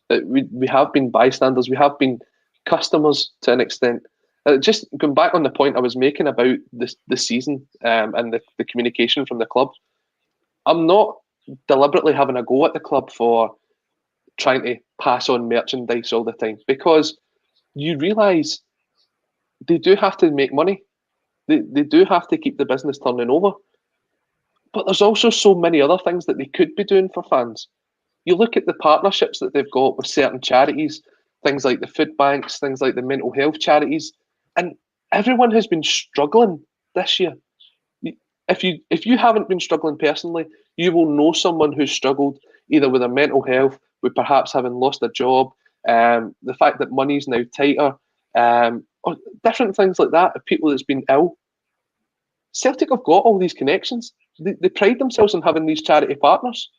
Speaker 1: We have been bystanders. We have been customers to an extent. Just going back on the point I was making about the season and the communication from the club, I'm not deliberately having a go at the club for trying to pass on merchandise all the time, because you realise they do have to make money. They do have to keep the business turning over. But there's also so many other things that they could be doing for fans. You look at the partnerships that they've got with certain charities, things like the food banks, things like the mental health charities, and everyone has been struggling this year. if you haven't been struggling personally, you will know someone who's struggled either with their mental health, with perhaps having lost a job, the fact that money's now tighter, or different things like that, of people that's been ill. Celtic have got all these connections. They pride themselves on having these charity partners.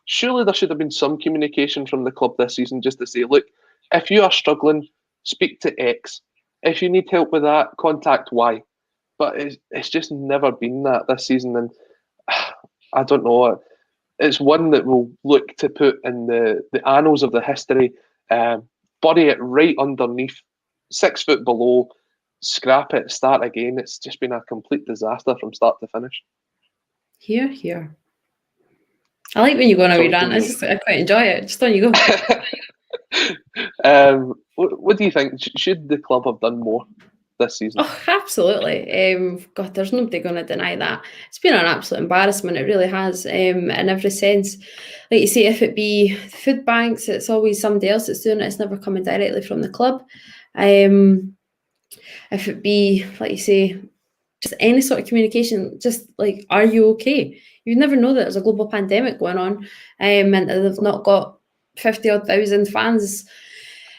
Speaker 1: Surely there should have been some communication from the club this season just to say, look, if you are struggling, speak to X. If you need help with that, contact Y. But it's just never been that this season. And I don't know. It's one that we'll look to put in the annals of the history, bury it right underneath, 6 foot below, scrap it, start again. It's just been a complete disaster from start to finish.
Speaker 2: Here, here. I like when you go on a wee rant. I quite enjoy it. Just on you
Speaker 1: go. What do you think? Should the club have done more this season?
Speaker 2: Oh, absolutely. God, there's nobody going to deny that. It's been an absolute embarrassment. It really has, in every sense. Like you say, if it be food banks, it's always somebody else that's doing it. It's never coming directly from the club. If it be, like you say, just any sort of communication, just like, are you okay? You never know that there's a global pandemic going on, and they've not got 50,000 fans.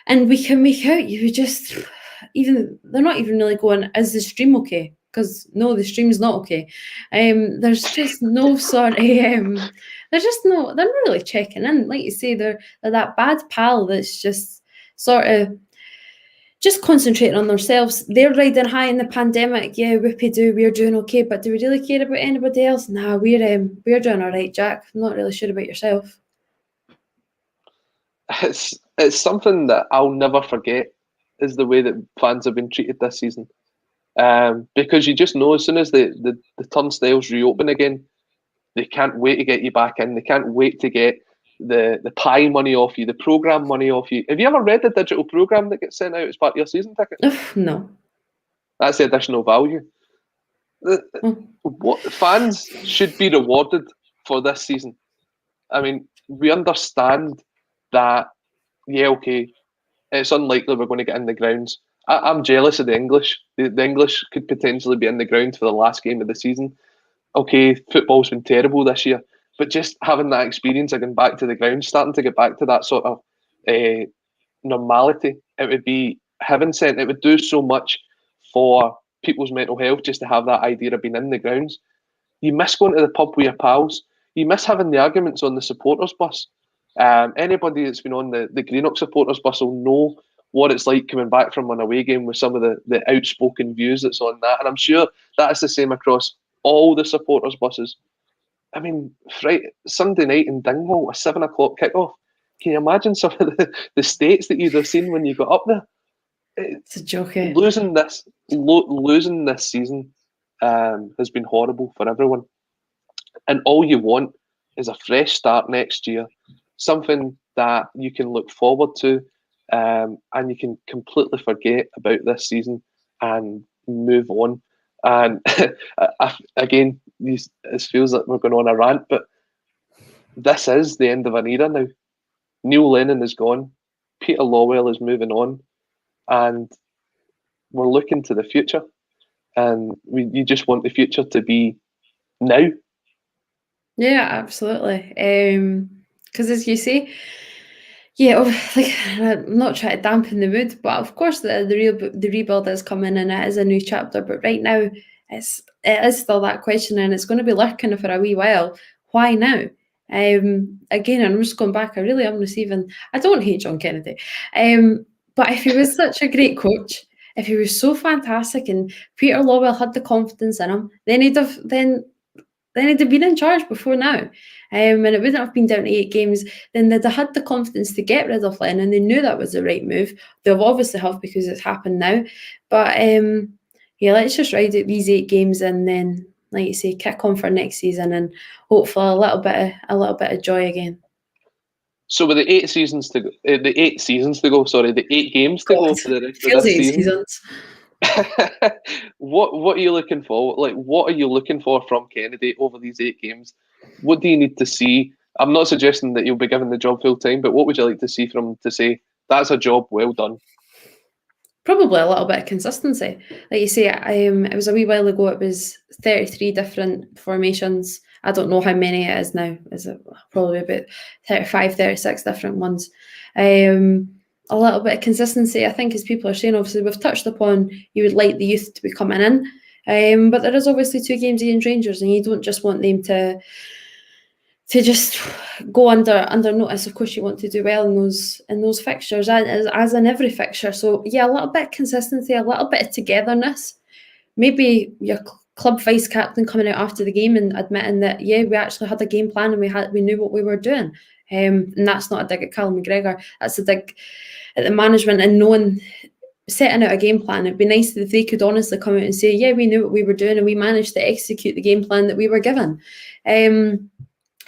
Speaker 2: And week in, week out, you just, they're not even really going, is the stream okay? Because no, the stream's not okay. There's just no sort of, they're not really checking in. Like you say, they're that bad pal that's just sort of just concentrating on themselves. They're riding high in the pandemic. Yeah, whoopie-doo, we're doing okay. But do we really care about anybody else? Nah, we're doing all right, Jack. I'm not really sure about yourself.
Speaker 1: It's something that I'll never forget, is the way that fans have been treated this season. Because you just know as soon as the turnstiles reopen again, they can't wait to get you back in. They can't wait to get the pie money off you, the programme money off you. Have you ever read the digital programme that gets sent out as part of your season ticket?
Speaker 2: No.
Speaker 1: That's the additional value. What fans should be rewarded for this season. I mean, we understand that, yeah, okay, it's unlikely we're going to get in the grounds. I'm jealous of the English. The English could potentially be in the ground for the last game of the season. Okay, football's been terrible this year, but just having that experience of going back to the ground, starting to get back to that sort of normality, it would be heaven sent. It would do so much for people's mental health just to have that idea of being in the grounds. You miss going to the pub with your pals. You miss having the arguments on the supporters bus. Anybody that's been on the Greenock supporters bus will know what it's like coming back from an away game with some of the outspoken views that's on that. And I'm sure that is the same across all the supporters buses. I mean, Sunday night in Dingwall, a 7 o'clock kickoff. Can you imagine some of the states that you'd have seen when you got up there?
Speaker 2: It's a joke. Eh?
Speaker 1: Losing this season has been horrible for everyone. And all you want is a fresh start next year, something that you can look forward to, and you can completely forget about this season and move on. And again, it feels like we're going on a rant, but this is the end of an era now. Neil Lennon is gone. Peter Lawwell is moving on. And we're looking to the future. And you just want the future to be now.
Speaker 2: Yeah, absolutely. Because as you say, yeah, like, I'm not trying to dampen the mood, but of course the rebuild is coming and it is a new chapter. But right now, it is still that question, and it's going to be lurking for a wee while. Why now? Again, I'm just going back. I really am receiving. I don't hate John Kennedy, but if he was such a great coach, if he was so fantastic, and Peter Lawwell had the confidence in him, then he'd have been in charge before now. And it wouldn't have been down to 8 games. Then they'd have had the confidence to get rid of Lennon. They knew that was the right move. They'll obviously have, because it's happened now. But yeah, let's just ride out these 8 games and then, like you say, kick on for next season and hopefully a little bit of joy again.
Speaker 1: So with the 8 seasons to go, the 8 games to go for the rest of this season. What are you looking for? Like, what are you looking for from Kennedy over these 8 games? What do you need to see? I'm not suggesting that you'll be given the job full time, but what would you like to see from him to say that's a job well done?
Speaker 2: Probably a little bit of consistency. Like you say, it was a wee while ago, it was 33 different formations. I don't know how many it is now. Is it probably about 35, 36 different ones? A little bit of consistency, I think, as people are saying, obviously, we've touched upon you would like the youth to be coming in. But there is obviously 2 games against Rangers, and you don't just want them to just go under notice. Of course, you want to do well in those fixtures, as in every fixture. So yeah, a little bit of consistency, a little bit of togetherness. Maybe your club vice captain coming out after the game and admitting that we actually had a game plan and we knew what we were doing. And that's not a dig at Callum McGregor. That's a dig at the management and setting out a game plan. It'd be nice if they could honestly come out and say, we knew what we were doing and we managed to execute the game plan that we were given.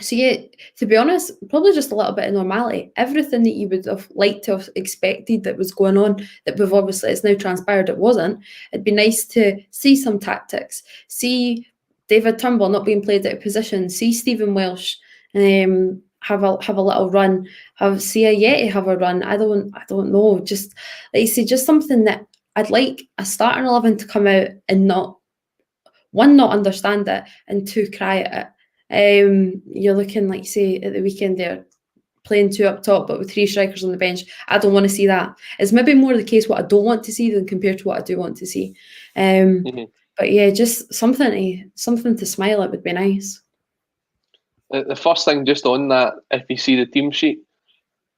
Speaker 2: So yeah, to be honest, probably just a little bit of normality. Everything that you would have liked to have expected that was going on, that we've obviously, it's now transpired it wasn't. It'd be nice to see some tactics, see David Turnbull not being played out of position, see Stephen Welsh have a little run, see Ayeti have a run. I don't know. Just like you say, just something that I'd like a starting 11 to come out and not understand it, and 2, cry at it. You're looking, like you say, at the weekend there, playing 2 up top, but with 3 strikers on the bench. I don't want to see that. It's maybe more the case what I don't want to see than compared to what I do want to see. But yeah, just something to smile at would be nice.
Speaker 1: The first thing just on that, if you see the team sheet,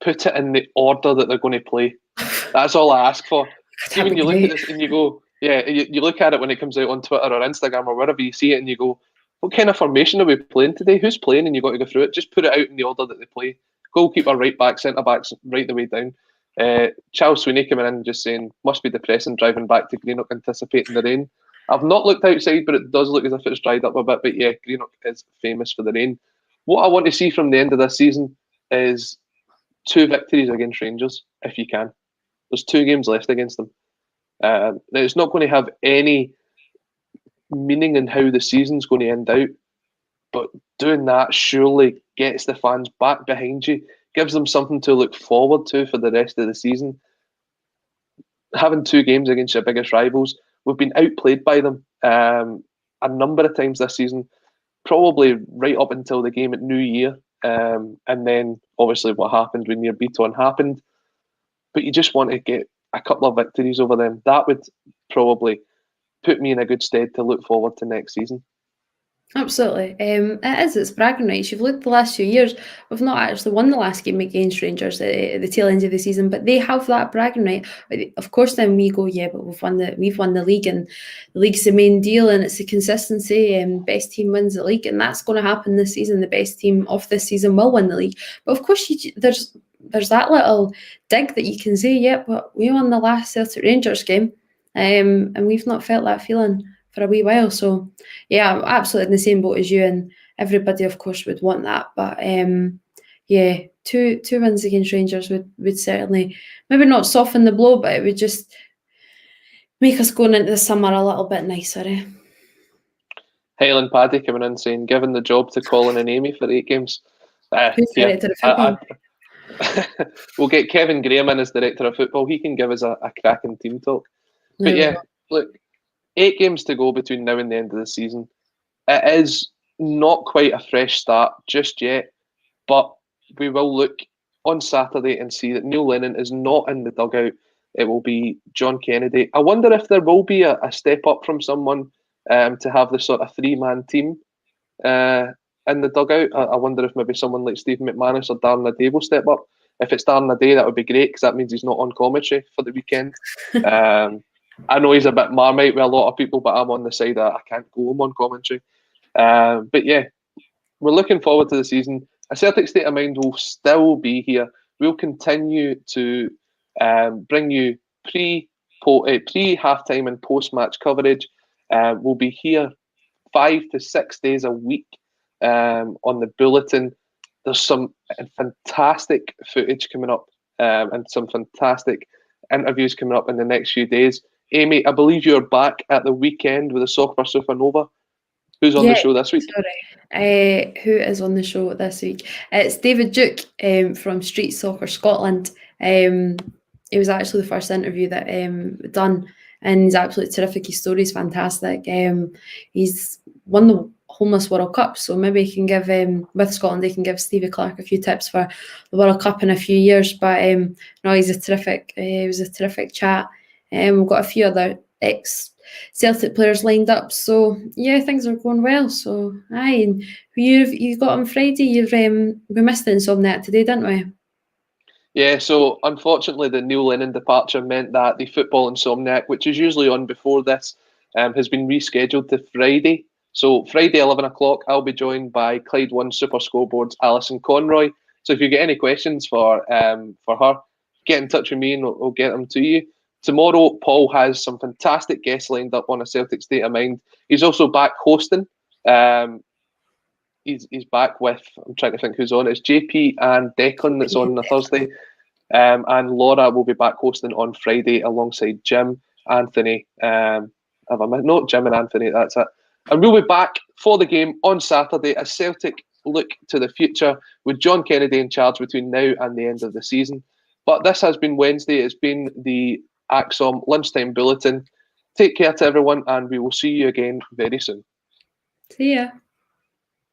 Speaker 1: put it in the order that they're going to play. That's all I ask for. See, when you look at this and you go, you look at it when it comes out on Twitter or Instagram or wherever you see it and you go, what kind of formation are we playing today? Who's playing? And you've got to go through it. Just put it out in the order that they play. Goalkeeper, right back, centre backs, right the way down. Charles Sweeney coming in just saying, must be depressing driving back to Greenock anticipating the rain. I've not looked outside, but it does look as if it's dried up a bit. But yeah, Greenock is famous for the rain. What I want to see from the end of this season is 2 victories against Rangers, if you can. There's 2 games left against them. Now, it's not going to have any meaning in how the season's going to end out, but doing that surely gets the fans back behind you, gives them something to look forward to for the rest of the season. Having 2 games against your biggest rivals, we've been outplayed by them a number of times this season, probably right up until the game at New Year, and then obviously what happened when your Beaton happened. But you just want to get a couple of victories over them. That would probably put me in a good stead to look forward to next season.
Speaker 2: Absolutely. It's bragging rights. You've looked the last few years, we've not actually won the last game against Rangers at the tail end of the season, but they have that bragging right. Of course, then we go, but we've won the league, and the league's the main deal, and it's the consistency, and best team wins the league, and that's going to happen this season. The best team of this season will win the league. But of course, there's that little dig that you can say, but we won the last Celtic Rangers game, and we've not felt that feeling for a wee while. So yeah, I'm absolutely in the same boat as you, and everybody of course would want that. But two wins against Rangers would certainly maybe not soften the blow, but it would just make us going into the summer a little bit nicer.
Speaker 1: Highland Paddy coming in saying, given the job to Colin and Amy for 8 games.
Speaker 2: Director of football?
Speaker 1: We'll get Kevin Graham in as director of football. He can give us a cracking team talk. But look, 8 games to go between now and the end of the season. It is not quite a fresh start just yet, but we will look on Saturday and see that Neil Lennon is not in the dugout. It will be John Kennedy. I wonder if there will be a step up from someone to have the sort of 3-man team in the dugout. I wonder if maybe someone like Stephen McManus or Darren Ade will step up. If it's Darren Ade, that would be great, because that means he's not on commentary for the weekend. I know he's a bit marmite with a lot of people, but I'm on the side that I can't go home on commentary. But yeah, we're looking forward to the season. A Celtic State of Mind will still be here. We'll continue to bring you pre-halftime and post-match coverage. We'll be here 5 to 6 days a week on the bulletin. There's some fantastic footage coming up and some fantastic interviews coming up in the next few days. Amy, I believe you're back at the weekend with the Soccer Supernova. Who's on the show this week?
Speaker 2: Sorry. Who is on the show this week? It's David Duke from Street Soccer Scotland, who it was actually the first interview that done, and he's absolutely terrific. His story's fantastic. He's won the Homeless World Cup, so maybe he can give with Scotland, they can give Stevie Clarke a few tips for the World Cup in a few years. But no, he's a terrific. It was a terrific chat. We've got a few other ex-Celtic players lined up, so yeah, things are going well. So aye, and you got on Friday. We missed the Insomniac today, didn't we?
Speaker 1: Yeah, so unfortunately the Neil Lennon departure meant that the Football Insomniac, which is usually on before this, has been rescheduled to Friday. So Friday 11 o'clock, I'll be joined by Clyde One Super Scoreboard's Alison Conroy. So if you get any questions for her, get in touch with me and we'll get them to you. Tomorrow, Paul has some fantastic guests lined up on a Celtic State of Mind. He's also back hosting. He's back with, I'm trying to think who's on. It's JP and Declan that's on Thursday. And Laura will be back hosting on Friday alongside Jim, Anthony. Not Jim and Anthony, that's it. And we'll be back for the game on Saturday as Celtic look to the future with John Kennedy in charge between now and the end of the season. But this has been Wednesday. It's been the ACSOM Lunchtime Bulletin. Take care to everyone, and we will see you again very soon.
Speaker 2: See ya.